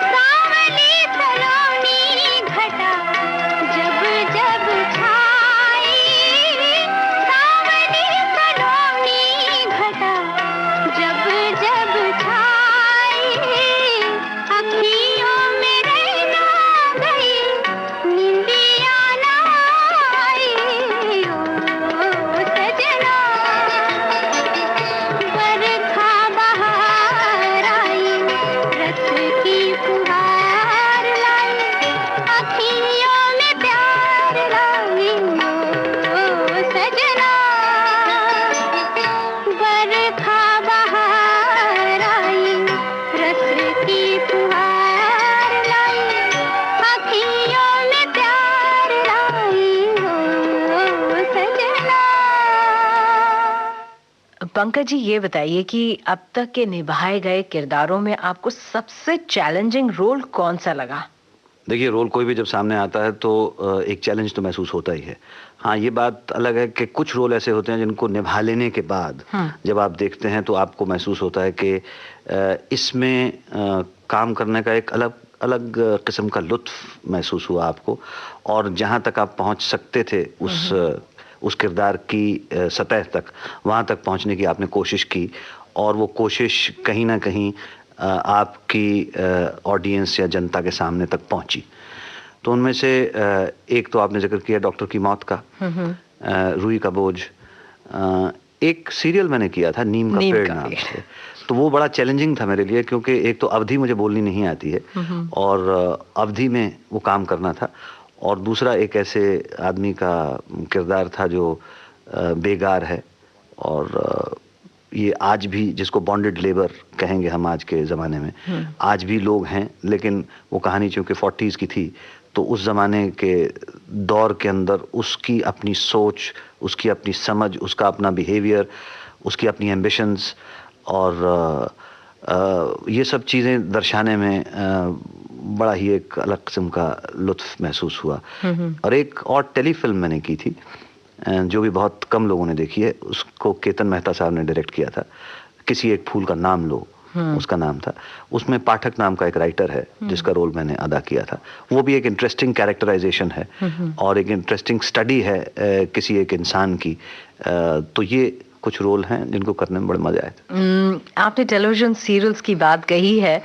सावली सलोनी घटा जब जब छाई, सावली सलोनी घटा जब जब छाई, अखियों में रहना गई नींदिया ना आई। ओ सजना बरखा बहार आई, रस की फुहार लाई, अखियों में प्यार लाई। ओ सजना बरखा बहार आई, रस की फुहार लाई, अखियों में प्यार लाई। ओ सजना। पंकज जी, ये बताइए कि अब तक के निभाए गए किरदारों में आपको सबसे चैलेंजिंग रोल कौन सा लगा? देखिए, रोल कोई भी जब सामने आता है तो एक चैलेंज तो महसूस होता ही है। हाँ, ये बात अलग है कि कुछ रोल ऐसे होते हैं जिनको निभा लेने के बाद जब आप देखते हैं तो आपको महसूस होता है कि इसमें काम करने का एक अलग अलग किस्म का लुत्फ महसूस हुआ आपको, और जहाँ तक आप पहुँच सकते थे उस किरदार की सतह तक, वहाँ तक पहुँचने की आपने कोशिश की, और वो कोशिश कहीं ना कहीं आपकी ऑडियंस या जनता के सामने तक पहुँची। तो उनमें से एक तो आपने जिक्र किया डॉक्टर की मौत का, रूई का बोझ, एक सीरियल मैंने किया था नीम का पेड़ नाम से, तो वो बड़ा चैलेंजिंग था मेरे लिए, क्योंकि एक तो अवधि मुझे बोलनी नहीं आती है और अवधि में वो काम करना था, और दूसरा एक ऐसे आदमी का किरदार था जो बेगार है, और ये आज भी जिसको बॉन्डेड लेबर कहेंगे हम आज के ज़माने में, आज भी लोग हैं, लेकिन वो कहानी चूँकि 40s की थी, तो उस ज़माने के दौर के अंदर उसकी अपनी सोच, उसकी अपनी समझ, उसका अपना बिहेवियर, उसकी अपनी एम्बिशंस, और ये सब चीज़ें दर्शाने में बड़ा ही एक अलग किस्म का लुत्फ महसूस हुआ। और एक और टेलीफिल्म मैंने की थी जो भी बहुत कम लोगों ने देखी है, उसको केतन मेहता साहब ने डायरेक्ट किया था, किसी एक फूल का नाम लो उसका नाम था। उसमें पाठक नाम का एक राइटर है जिसका रोल मैंने अदा किया था। वो भी एक इंटरेस्टिंग कैरेक्टराइजेशन है और एक इंटरेस्टिंग स्टडी है किसी एक इंसान की। तो ये कुछ रोल हैं जिनको करने में बड़े मजे आए थे। आपने टेलीविजन सीरियल्स की बात कही है,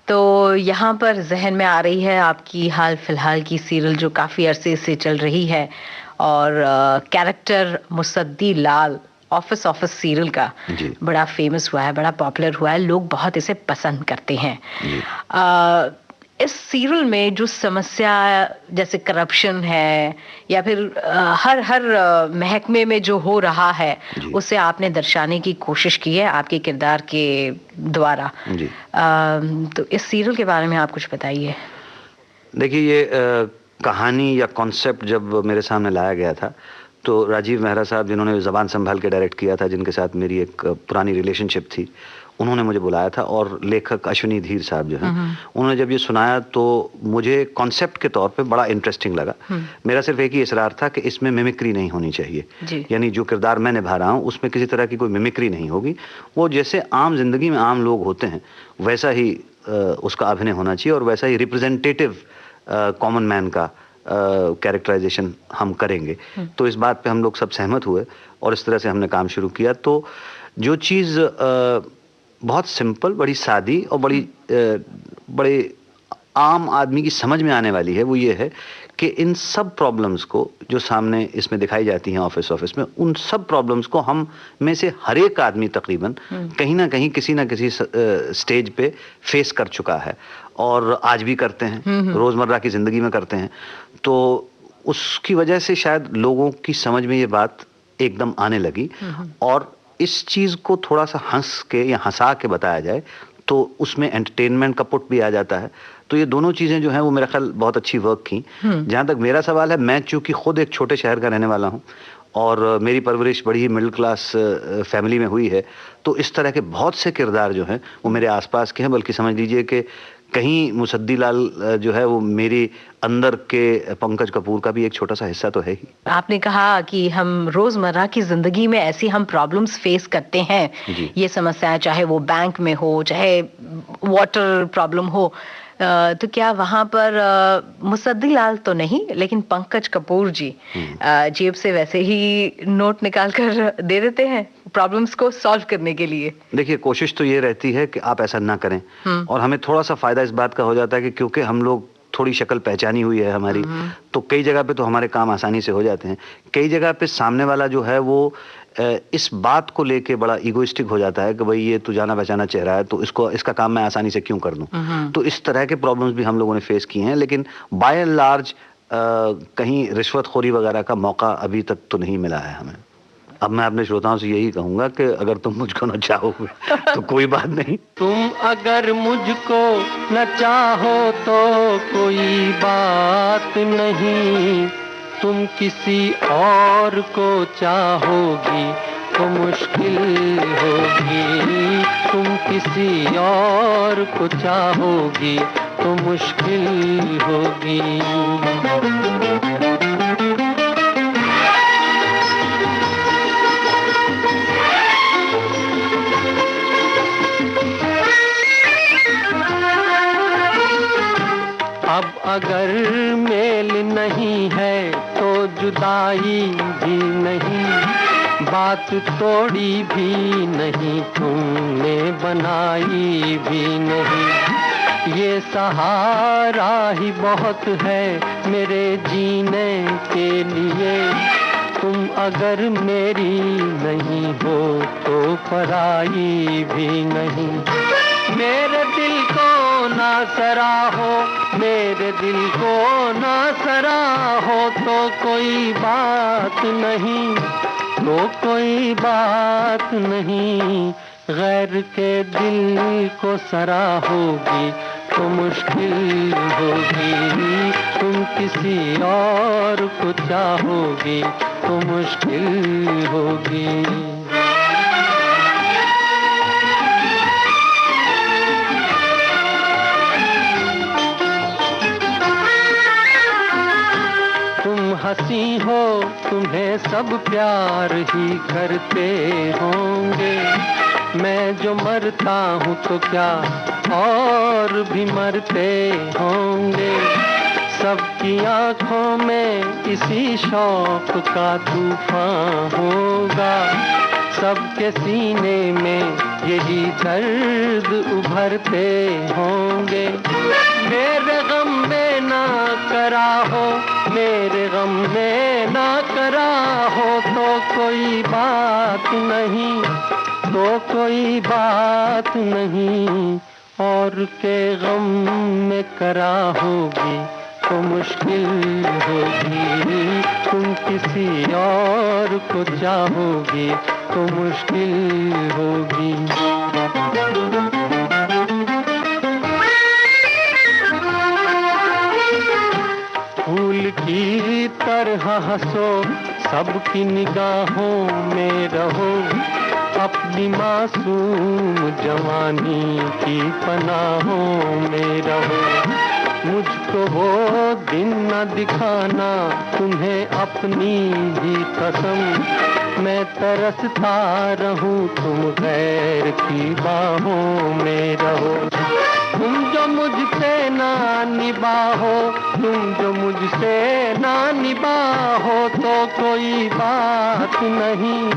तो यहाँ पर जहन में आ रही है आपकी हाल फिलहाल की सीरियल जो काफ़ी अरसे से चल रही है, और कैरेक्टर मुसद्दी लाल ऑफिस सीरियल का बड़ा फेमस हुआ है, बड़ा पॉपुलर हुआ है, लोग बहुत इसे पसंद करते हैं। इस सीरियल में जो समस्या जैसे करप्शन है या फिर हर महकमे में जो हो रहा है उसे आपने दर्शाने की कोशिश की है आपके किरदार के द्वारा। तो इस सीरियल के बारे में आप कुछ बताइए। देखिए, ये कहानी या कॉन्सेप्ट जब मेरे सामने लाया गया था तो राजीव मेहरा साहब, जिन्होंने ज़बान संभाल के डायरेक्ट किया था, जिनके साथ मेरी एक पुरानी रिलेशनशिप थी, उन्होंने मुझे बुलाया था, और लेखक अश्विनी धीर साहब जो हैं, उन्होंने जब ये सुनाया तो मुझे कॉन्सेप्ट के तौर पे बड़ा इंटरेस्टिंग लगा। मेरा सिर्फ एक ही इसरार था कि इसमें मिमिक्री नहीं होनी चाहिए, यानी जो किरदार मैं निभा रहा हूँ उसमें किसी तरह की कोई मिमिक्री नहीं होगी। वो जैसे आम जिंदगी में आम लोग होते हैं वैसा ही उसका अभिनय होना चाहिए, और वैसा ही रिप्रेजेंटेटिव कॉमन मैन का कैरेक्टराइजेशन हम करेंगे। तो इस बात पे हम लोग सब सहमत हुए और इस तरह से हमने काम शुरू किया। तो जो चीज़ बहुत सिंपल, बड़ी सादी और बड़े आम आदमी की समझ में आने वाली है, वो ये है कि इन सब प्रॉब्लम्स को जो सामने इसमें दिखाई जाती हैं ऑफिस में, उन सब प्रॉब्लम्स को हम में से हर एक आदमी तकरीबन कहीं ना कहीं किसी ना किसी स्टेज पे फेस कर चुका है, और आज भी करते हैं, रोज़मर्रा की ज़िंदगी में करते हैं। तो उसकी वजह से शायद लोगों की समझ में ये बात एकदम आने लगी, और इस चीज़ को थोड़ा सा हंस के या हंसा के बताया जाए तो उसमें एंटरटेनमेंट का पुट भी आ जाता है। तो ये दोनों चीज़ें जो हैं वो मेरा ख्याल बहुत अच्छी वर्क की। जहाँ तक मेरा सवाल है, मैं चूँकि खुद एक छोटे शहर का रहने वाला हूँ और मेरी परवरिश बड़ी ही मिडिल क्लास फैमिली में हुई है, तो इस तरह के बहुत से किरदार जो हैं वो मेरे आसपास के हैं। बल्कि समझ लीजिए कि कहीं मुसद्दी लाल जो है वो मेरे अंदर के पंकज कपूर का भी एक छोटा सा हिस्सा तो है ही। आपने कहा कि हम रोजमर्रा की जिंदगी में ऐसी हम प्रॉब्लम्स फेस करते हैं, ये समस्याएं चाहे वो बैंक में हो, चाहे वाटर प्रॉब्लम हो, तो क्या वहां पर मुसद्दी लाल तो नहीं, लेकिन पंकज कपूर जी जेब से वैसे ही नोट निकाल कर दे देते हैं प्रॉब्लम्स को सॉल्व करने के लिए? देखिए, कोशिश तो ये रहती है कि आप ऐसा ना करें, और हमें थोड़ा सा फायदा इस बात का हो जाता है कि क्योंकि हम लोग थोड़ी शक्ल पहचानी हुई है हमारी, तो कई जगह पे तो हमारे काम आसानी से हो जाते हैं। कई जगह पे सामने वाला जो है वो इस बात को लेके बड़ा इगोइस्टिक हो जाता है कि भाई ये तू जाना पहचाना चेहरा है तो इसका काम मैं आसानी से क्यों कर दूं। तो इस तरह के प्रॉब्लम्स भी हम लोगों ने फेस किए हैं, लेकिन बाय एंड लार्ज कहीं रिश्वतखोरी वगैरह का मौका अभी तक तो नहीं मिला है हमें। अब मैं अपने श्रोताओं से यही कहूंगा कि अगर तुम मुझको न चाहोगे तो कोई बात नहीं। तुम अगर मुझको न चाहो तो कोई बात नहीं, तुम किसी और को चाहोगी तो मुश्किल होगी, तुम किसी और को चाहोगी तो मुश्किल होगी। अगर मेल नहीं है तो जुदाई भी नहीं, बात तोड़ी भी नहीं, तुमने बनाई भी नहीं। ये सहारा ही बहुत है मेरे जीने के लिए, तुम अगर मेरी नहीं हो तो पराई भी नहीं। मेरे दिल को ना सराहो, मेरे दिल को ना सराहो, तो कोई बात नहीं, तो कोई बात नहीं। गैर के दिल को सराहोगी तो मुश्किल होगी, तुम किसी और को चाहोगी तो मुश्किल होगी। हंसी हो तुम्हें सब प्यार ही करते होंगे, मैं जो मरता हूँ तो क्या और भी मरते होंगे। सबकी आंखों में इसी शौक का तूफान होगा, सबके सीने में यही दर्द उभरते होंगे। मेरे गम में ना करा हो, मेरे गम में ना करा हो, तो कोई बात नहीं, तो कोई बात नहीं। और के गम में करा होगी तो मुश्किल होगी, तुम किसी और को चाहोगी तो मुश्किल होगी। फूल की तरह हंसो, सबकी निगाहों में रहो, अपनी मासूम जवानी की पनाहों में रहो। मुझको वो दिन न दिखाना तुम्हें अपनी ही कसम, मैं तरसता रहूं तुम गैर की बाहों में रहो। तुम जो मुझसे ना निभाओ, तुम जो मुझसे ना निभाओ, तो कोई बात नहीं,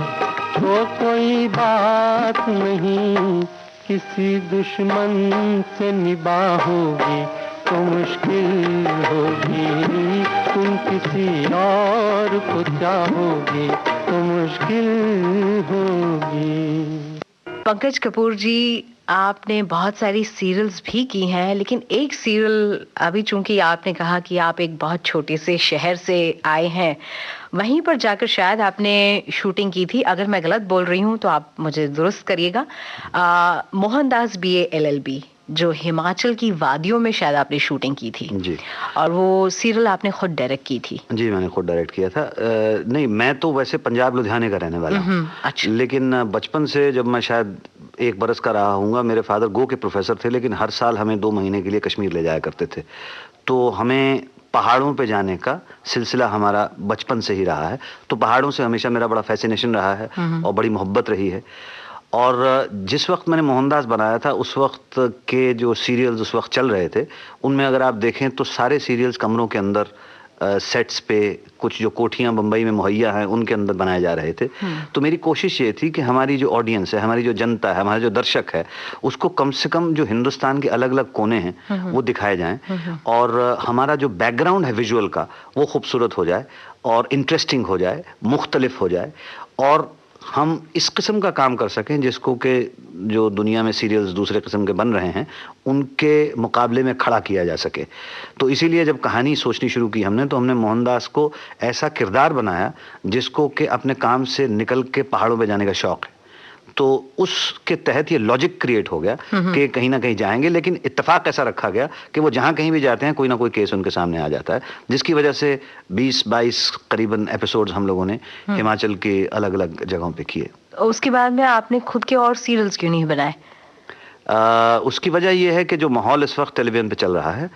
तो कोई बात नहीं। किसी दुश्मन से निभाओगी तो मुश्किल होगी, तुम किसी और को चाहोगी तो मुश्किल होगी। पंकज कपूर जी, आपने बहुत सारी सीरियल्स भी की हैं, लेकिन एक सीरियल अभी चूंकि आपने कहा कि आप एक बहुत छोटे से शहर से आए हैं, वहीं पर जाकर शायद आपने शूटिंग की थी। अगर मैं गलत बोल रही हूं तो आप मुझे दुरुस्त करिएगा। मोहनदास BA LLB, जो हिमाचल की वादियों में शायद आपने शूटिंग की थी जी, और वो सीरियल आपने खुद डायरेक्ट की थी। जी मैंने खुद डायरेक्ट किया था। नहीं, मैं तो वैसे पंजाब लुधियाने का रहने वाला हूँ। अच्छा। लेकिन बचपन से जब मैं शायद 1 बरस का रहा हूँगा, मेरे फादर गो के प्रोफेसर थे, लेकिन हर साल हमें 2 महीने के लिए कश्मीर ले जाया करते थे। तो हमें पहाड़ों पे जाने का सिलसिला हमारा बचपन से ही रहा है। तो पहाड़ों से हमेशा मेरा बड़ा फैसिनेशन रहा है और बड़ी मोहब्बत रही है। और जिस वक्त मैंने मोहनदास बनाया था, उस वक्त के जो सीरियल्स उस वक्त चल रहे थे, उनमें अगर आप देखें तो सारे सीरियल्स कमरों के अंदर, सेट्स पे, कुछ जो कोठियां बंबई में मुहैया हैं उनके अंदर बनाए जा रहे थे। तो मेरी कोशिश ये थी कि हमारी जो ऑडियंस है, हमारी जो जनता है, हमारा जो दर्शक है, उसको कम से कम जो हिंदुस्तान के अलग अलग कोने हैं वो दिखाए जाएं, और हमारा जो बैकग्राउंड है विजुअल का वो खूबसूरत हो जाए और इंटरेस्टिंग हो जाए, मुख्तलिफ हो जाए, और हम इस किस्म का काम कर सकें जिसको कि जो दुनिया में सीरियल्स दूसरे किस्म के बन रहे हैं उनके मुकाबले में खड़ा किया जा सके। तो इसीलिए जब कहानी सोचनी शुरू की हमने, तो हमने मोहनदास को ऐसा किरदार बनाया जिसको कि अपने काम से निकल के पहाड़ों पे जाने का शौक है। तो उसके तहत ये लॉजिक क्रिएट हो गया कि कहीं ना कहीं जाएंगे, लेकिन इत्तेफाक ऐसा रखा गया कि वो जहां कहीं भी जाते हैं कोई ना कोई केस उनके सामने आ जाता है, जिसकी वजह से 20-22 करीबन एपिसोड्स हम लोगों ने हिमाचल के अलग अलग जगहों पे किए। उसके बाद में आपने खुद के और सीरियल्स क्यों नहीं बनाए? उसकी वजह यह है कि जो माहौल इस वक्त टेलीविजन पे चल रहा है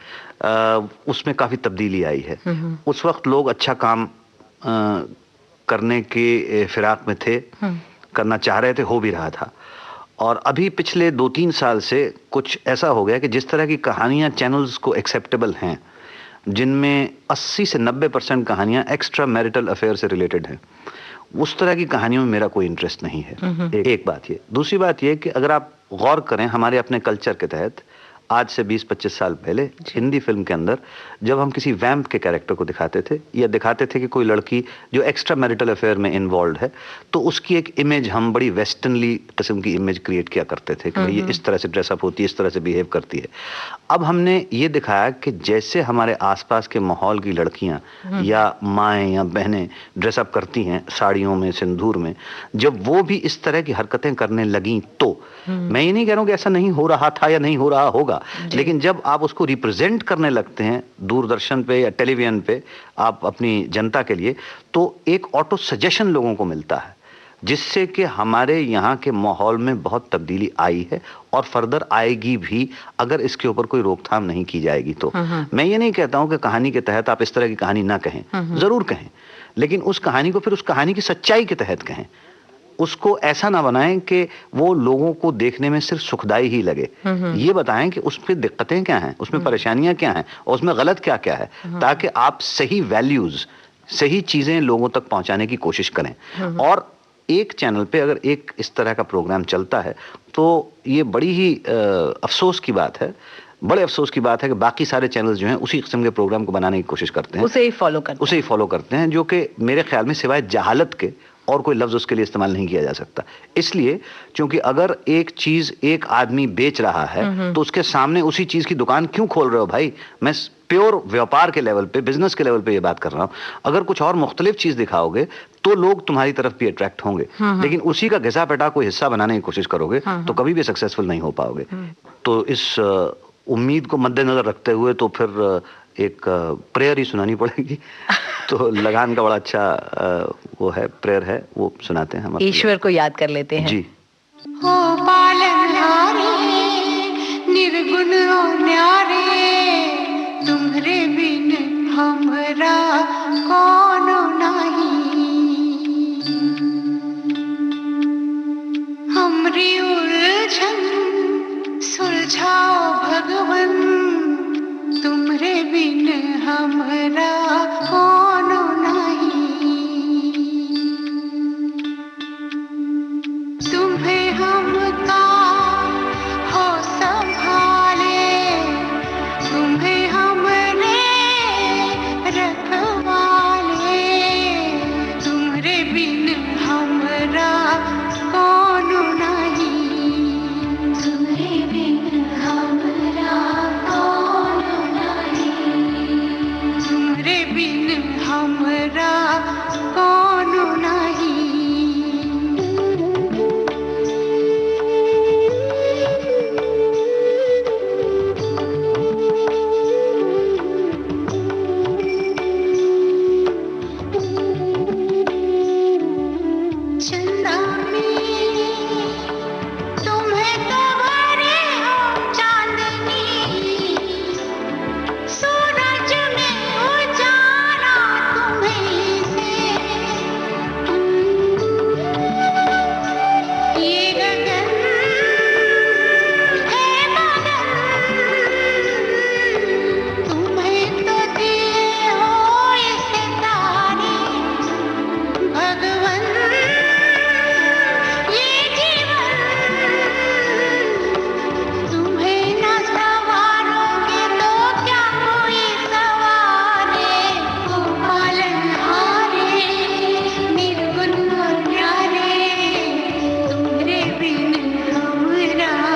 उसमें काफ़ी तब्दीली आई है। उस वक्त लोग अच्छा काम करने के फिराक में थे, करना चाह रहे थे, हो भी रहा था। और अभी पिछले 2-3 साल से कुछ ऐसा हो गया कि जिस तरह की कहानियां चैनल्स को एक्सेप्टेबल हैं, जिनमें 80 से 90% कहानियां एक्स्ट्रा मैरिटल अफेयर से रिलेटेड हैं। उस तरह की कहानियों में मेरा कोई इंटरेस्ट नहीं है। एक बात ये। दूसरी बात ये कि अगर आप गौर करें हमारे अपने कल्चर के तहत, आज से 20-25 साल पहले हिंदी फिल्म के अंदर जब हम किसी वैम्प के कैरेक्टर को दिखाते थे या दिखाते थे कि कोई लड़की जो एक्स्ट्रा मैरिटल अफेयर में इन्वॉल्व है, तो उसकी एक इमेज हम बड़ी वेस्टर्नली किस्म की इमेज क्रिएट किया करते थे कि भाई ये इस तरह से ड्रेसअप होती है, इस तरह से बिहेव करती है। अब हमने ये दिखाया कि जैसे हमारे आसपास के माहौल की लड़कियां या माएँ या बहनें ड्रेसअप करती हैं साड़ियों में, सिंदूर में, जब वो भी इस तरह की हरकतें करने लगीं तो मैं ये नहीं कह रहा हूं कि ऐसा नहीं हो रहा था या नहीं हो रहा होगा, लेकिन जब आप उसको रिप्रेजेंट करने लगते हैं दूरदर्शन पे या टेलीविजन पे आप अपनी जनता के लिए, तो एक ऑटो सजेशन लोगों को मिलता है जिससे कि हमारे यहाँ के माहौल में बहुत तब्दीली आई है और फर्दर आएगी भी अगर इसके ऊपर कोई रोकथाम नहीं की जाएगी तो। मैं ये नहीं कहता हूँ कि कहानी के तहत आप इस तरह की कहानी ना कहें, जरूर कहें, लेकिन उस कहानी को फिर उस कहानी की सच्चाई के तहत कहें। उसको ऐसा ना बनाएं कि वो लोगों को देखने में सिर्फ सुखदाई ही लगे। ये बताएं कि उसमें दिक्कतें क्या हैं, उसमें परेशानियां क्या हैं और उसमें गलत क्या क्या है, ताकि आप सही वैल्यूज, सही चीजें लोगों तक पहुंचाने की कोशिश करें। और एक चैनल पे अगर एक इस तरह का प्रोग्राम चलता है तो ये बड़ी ही अफसोस की बात है, बड़े अफसोस की बात है कि बाकी सारे चैनल्स जो हैं उसी किस्म के प्रोग्राम को बनाने की कोशिश करते हैं, उसे ही फॉलो करते हैं, जो कि मेरे ख्याल में सिवाय जहालत के और कोई लफ्ज उसके लिए इस्तेमाल नहीं किया जा सकता। इसलिए क्योंकि अगर एक चीज एक आदमी बेच रहा है तो उसके सामने उसी चीज की दुकान क्यों खोल रहे हो भाई? मैं प्योर व्यापार के लेवल पे, बिजनेस के लेवल पे ये बात कर रहा हूं। अगर कुछ और मुख्तलिफ चीज दिखाओगे तो लोग तुम्हारी तरफ भी अट्रैक्ट होंगे, लेकिन उसी का घिसा पेटा कोई हिस्सा बनाने की कोशिश करोगे तो कभी भी सक्सेसफुल नहीं हो पाओगे। तो इस उम्मीद को मद्देनजर रखते हुए तो फिर एक प्रेयर ही सुनानी पड़ेगी। तो लगान का बड़ा अच्छा वो है, प्रेयर है, वो सुनाते हैं हम, ईश्वर को याद कर लेते हैं। जी। हो पालनहारे निर्गुण और न्यारे, तुम्हारे बिन हमरा कौन नहीं। हमरी उलझन सुलझाओ भगवन, तुम्हारे बिन हमरा कौन नहीं। तुम्हें हमका हो संभाले, तुम्हें हमने रखवाले, तुम्हारे बिन हमरा कौन नहीं। तुम्हारे बिन हमरा कौन नहीं। तुम्हारे बिन हमरा कौन नहीं। चंदा में तुम्हें तो भरे हो चांदनी, सूरज में उजाला तुम्हें से। ये गगन है मगन, तुम्हें तो दिए हो ये सितारे भगवन। ये जीवन तुम्हें न सवारोगे तो क्या कोई सवारे। ओ पालनहारे निर्गुण और न्यारे, तुम्हारे बिन हमरा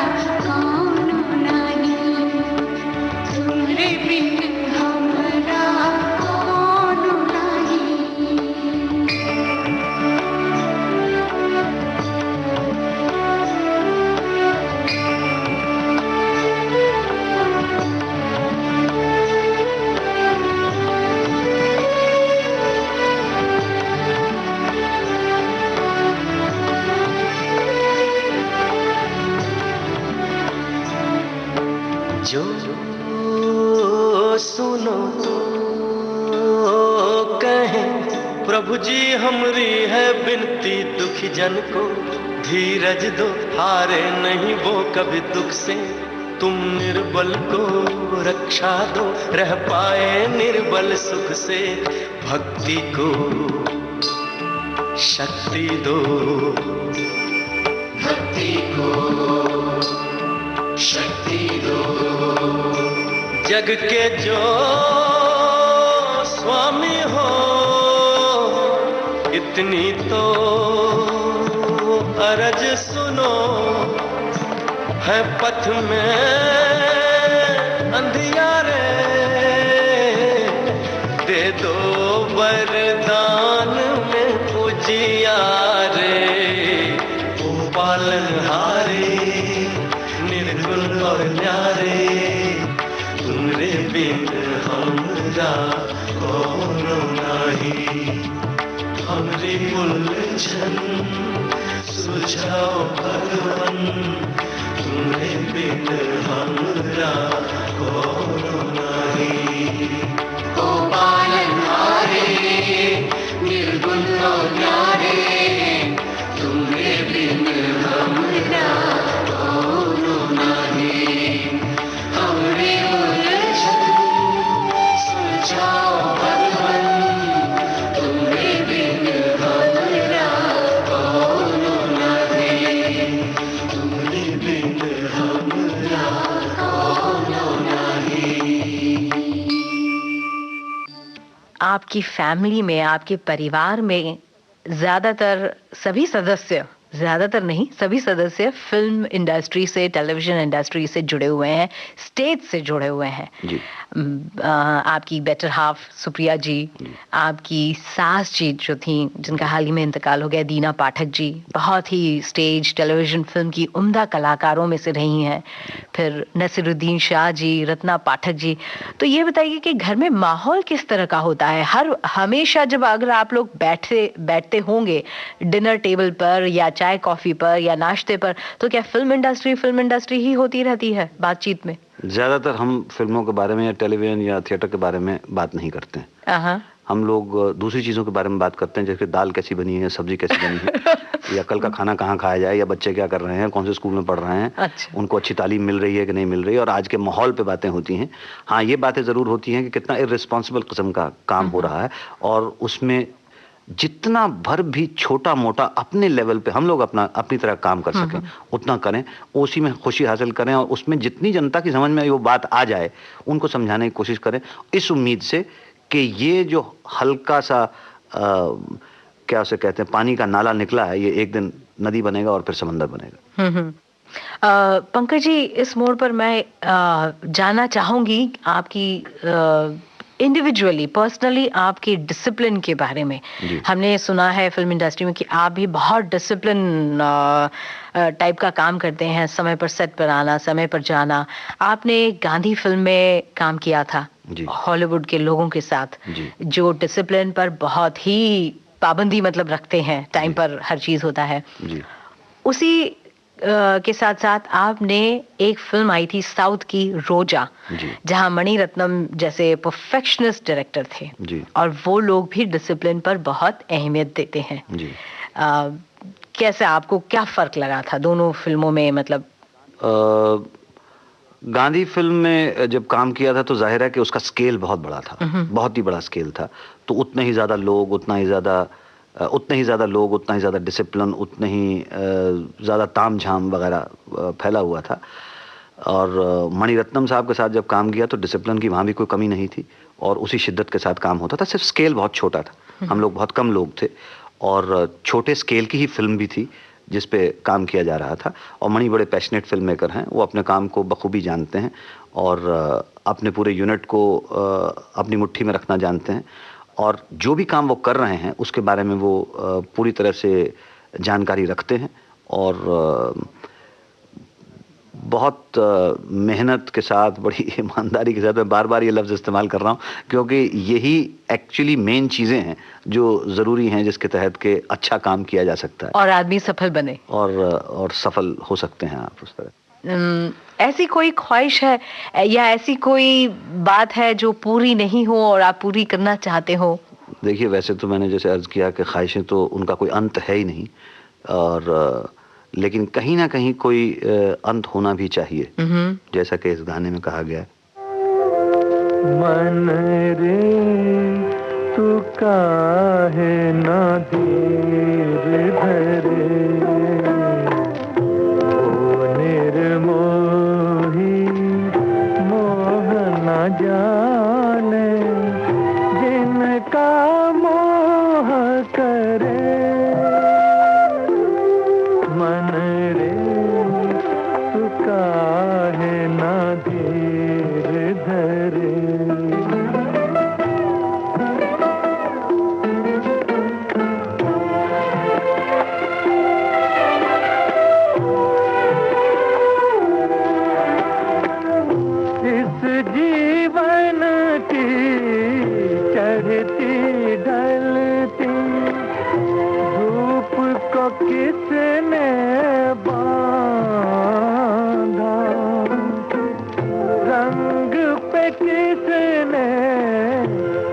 कौन नहीं। तुम्हारे बिन हमरा कौन नहीं। जो सुनो तो कहें प्रभु जी हमरी है बिनती दुखी जन को, धीरज दो हारे नहीं वो कभी दुख से। तुम निर्बल को रक्षा दो, रह पाए निर्बल सुख से, भक्ति को शक्ति दो, भक्ति को शक्ति दो। जग के जो स्वामी हो, इतनी तो अरज सुनो, है पथ में अंधियारे, दे दो वरदान में उजियारे। ओ पालनहारे निर्गुण और न्यारे, तुमरे बिन हमरा कोनो नहीं। हमरी उलझन सुझाओ भगवन, तुमरे बिन हमरा कोनो नहीं। ओ पालनहारे निर्गुण और न्यारे, तुमरे बिन हमरा कोनो नहीं। हमरी उलझन सुझाओ भगवन, तुमरे बिन हमरा कोनो नहीं। तुमरे बिन हमरा कोनो नहीं। आपकी फैमिली में, आपके परिवार में ज्यादातर सभी सदस्य, ज्यादातर नहीं सभी सदस्य फिल्म इंडस्ट्री से, टेलीविजन इंडस्ट्री से जुड़े हुए हैं, स्टेज से जुड़े हुए हैं जी। आपकी बेटर हाफ सुप्रिया जी, आपकी सास जी जो थी, जिनका हाल ही में इंतकाल हो गया, दीना पाठक जी, बहुत ही स्टेज, टेलीविजन, फिल्म की उम्दा कलाकारों में से रही हैं। फिर नसीरुद्दीन शाह जी, रत्ना पाठक जी। तो ये बताइए कि घर में माहौल किस तरह का होता है? हमेशा जब अगर आप लोग बैठते होंगे डिनर टेबल पर या चाय कॉफी पर या नाश्ते पर, तो क्या फिल्म इंडस्ट्री ही होती रहती है बातचीत में? ज़्यादातर हम फिल्मों के बारे में या टेलीविज़न या थिएटर के बारे में बात नहीं करते हैं। हम लोग दूसरी चीज़ों के बारे में बात करते हैं, जैसे दाल कैसी बनी है, सब्जी कैसी बनी है, या कल का खाना कहाँ खाया जाए, या बच्चे क्या कर रहे हैं, कौन से स्कूल में पढ़ रहे हैं, अच्छा। उनको अच्छी तालीम मिल रही है कि नहीं मिल रही है, और आज के माहौल पे बातें होती हैं। हाँ, ये बातें ज़रूर होती हैं कि कितना इर्रिस्पॉन्सिबल किस्म का काम हो रहा है, और उसमें जितना भर भी छोटा मोटा अपने लेवल पे हम लोग अपनी तरह काम कर सकें उतना करें, उसी में खुशी हासिल करें, और उसमें जितनी जनता की समझ में वो बात आ जाए उनको समझाने की कोशिश करें, इस उम्मीद से कि ये जो हल्का सा क्या उसे कहते हैं, पानी का नाला निकला है, ये एक दिन नदी बनेगा और फिर समंदर बनेगा। पंकज जी, इस मोड़ पर मैं जानना चाहूंगी आपकी इंडिविजुअली, पर्सनली आपकी डिसिप्लिन के बारे में। हमने सुना है फिल्म इंडस्ट्री में कि आप भी बहुत डिसिप्लिन टाइप का काम करते हैं, समय पर सेट पर आना, समय पर जाना। आपने गांधी फिल्म में काम किया था हॉलीवुड के लोगों के साथ, जो डिसिप्लिन पर बहुत ही पाबंदी मतलब रखते हैं, टाइम पर हर चीज होता है। उसी के साथ साथ आपने एक फिल्म आई थी साउथ की, रोजा, जहां मणि रत्नम जैसे परफेक्शनिस्ट डायरेक्टर थे, और वो लोग भी डिसिप्लिन पर बहुत अहमियत देते हैं। कैसे, आपको क्या फर्क लगा था दोनों फिल्मों में? मतलब गांधी फिल्म में जब काम किया था तो जाहिर है कि उसका स्केल बहुत बड़ा था, बहुत ही बड़ा स्केल था, तो उतने ही ज्यादा लोग, उतना ही ज्यादा डिसिप्लिन, उतने ही ज़्यादा तामझाम वगैरह फैला हुआ था। और मणिरत्नम साहब के साथ जब काम किया तो डिसिप्लिन की वहाँ भी कोई कमी नहीं थी, और उसी शिद्दत के साथ काम होता था, सिर्फ स्केल बहुत छोटा था, हम लोग बहुत कम लोग थे, और छोटे स्केल की ही फिल्म भी थी जिस पे काम किया जा रहा था। और मणि बड़े पैशनेट फिल्म मेकर हैं, वो अपने काम को बखूबी जानते हैं, और अपने पूरे यूनिट को अपनी मुट्ठी में रखना जानते हैं, और जो भी काम वो कर रहे हैं उसके बारे में वो पूरी तरह से जानकारी रखते हैं, और बहुत मेहनत के साथ, बड़ी ईमानदारी के साथ, मैं बार बार ये लफ्ज़ इस्तेमाल कर रहा हूँ क्योंकि यही एक्चुअली मेन चीज़ें हैं जो ज़रूरी हैं, जिसके तहत के अच्छा काम किया जा सकता है और आदमी सफल बने, और सफल हो सकते हैं आप उस तरह। ऐसी कोई ख्वाहिश है या ऐसी कोई बात है जो पूरी नहीं हो और आप पूरी करना चाहते हो? देखिए, वैसे तो मैंने जैसे अर्ज किया कि ख्वाहिशें तो उनका कोई अंत है ही नहीं, और लेकिन कहीं ना कहीं कोई अंत होना भी चाहिए, जैसा कि इस गाने में कहा गया है। मन रे तू काहे ना धीर धरे, ओ निर्मोही मोह न जाने, जिनका मोह करे। मन रे तू काहे ना धीर धरे। इस जीवन की चढ़ती ढलती धूप को किसने बांधा, रंग पे किसने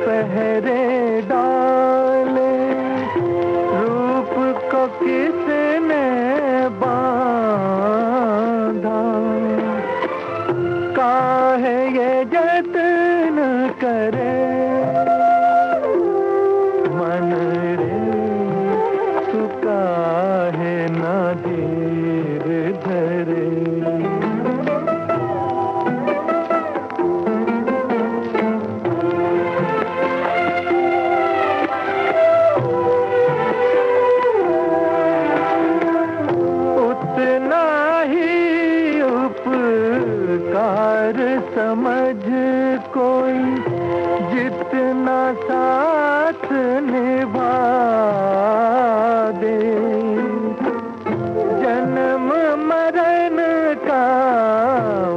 पहरे डाले, रूप को किसने बांधा। काहे ये जतन करे, मन रे तू काहे ना धीर धरे। उतना ही उपकार समझ कोई, जितना साथ निभा दे। जन्म मरण का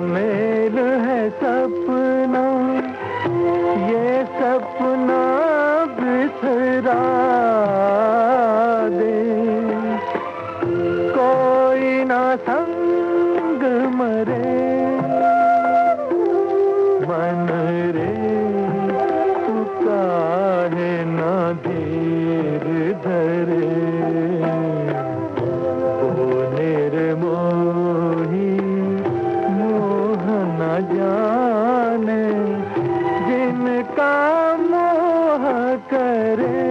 मेल है सपना, ये सपना बिसरा दे। कोई ना संग मरे, मन रे तू काहे ना धीर धरे। ओ निर्मोही मोह न जाने, जिनका मोह करे।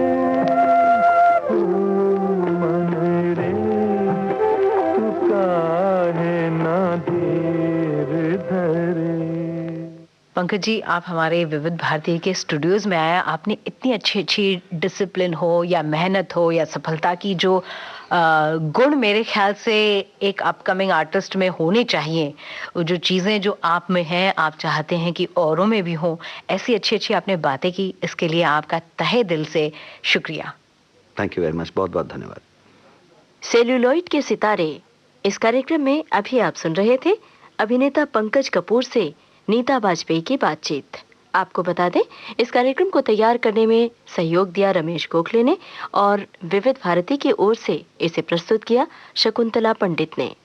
मन रे तू काहे ना धीर धरे। पंकज जी, आप हमारे विविध भारती के स्टूडियोज में आया, आपने इतनी अच्छी अच्छी डिसिप्लिन हो या मेहनत हो या सफलता की जो गुण मेरे ख्याल से एक अपकमिंग आर्टिस्ट में होने चाहिए, वो जो चीज़ें जो आप में हैं आप चाहते हैं कि औरों में भी हो, ऐसी अच्छी अच्छी आपने बातें की, इसके लिए आपका तहे दिल से शुक्रिया। थैंक यू वेरी मच, बहुत बहुत धन्यवाद। सेल्यूलॉइड के सितारे इस कार्यक्रम में अभी आप सुन रहे थे अभिनेता पंकज कपूर से नीता बाजपेयी की बातचीत। आपको बता दें, इस कार्यक्रम को तैयार करने में सहयोग दिया रमेश गोखले ने और विविध भारती की ओर से इसे प्रस्तुत किया शकुंतला पंडित ने।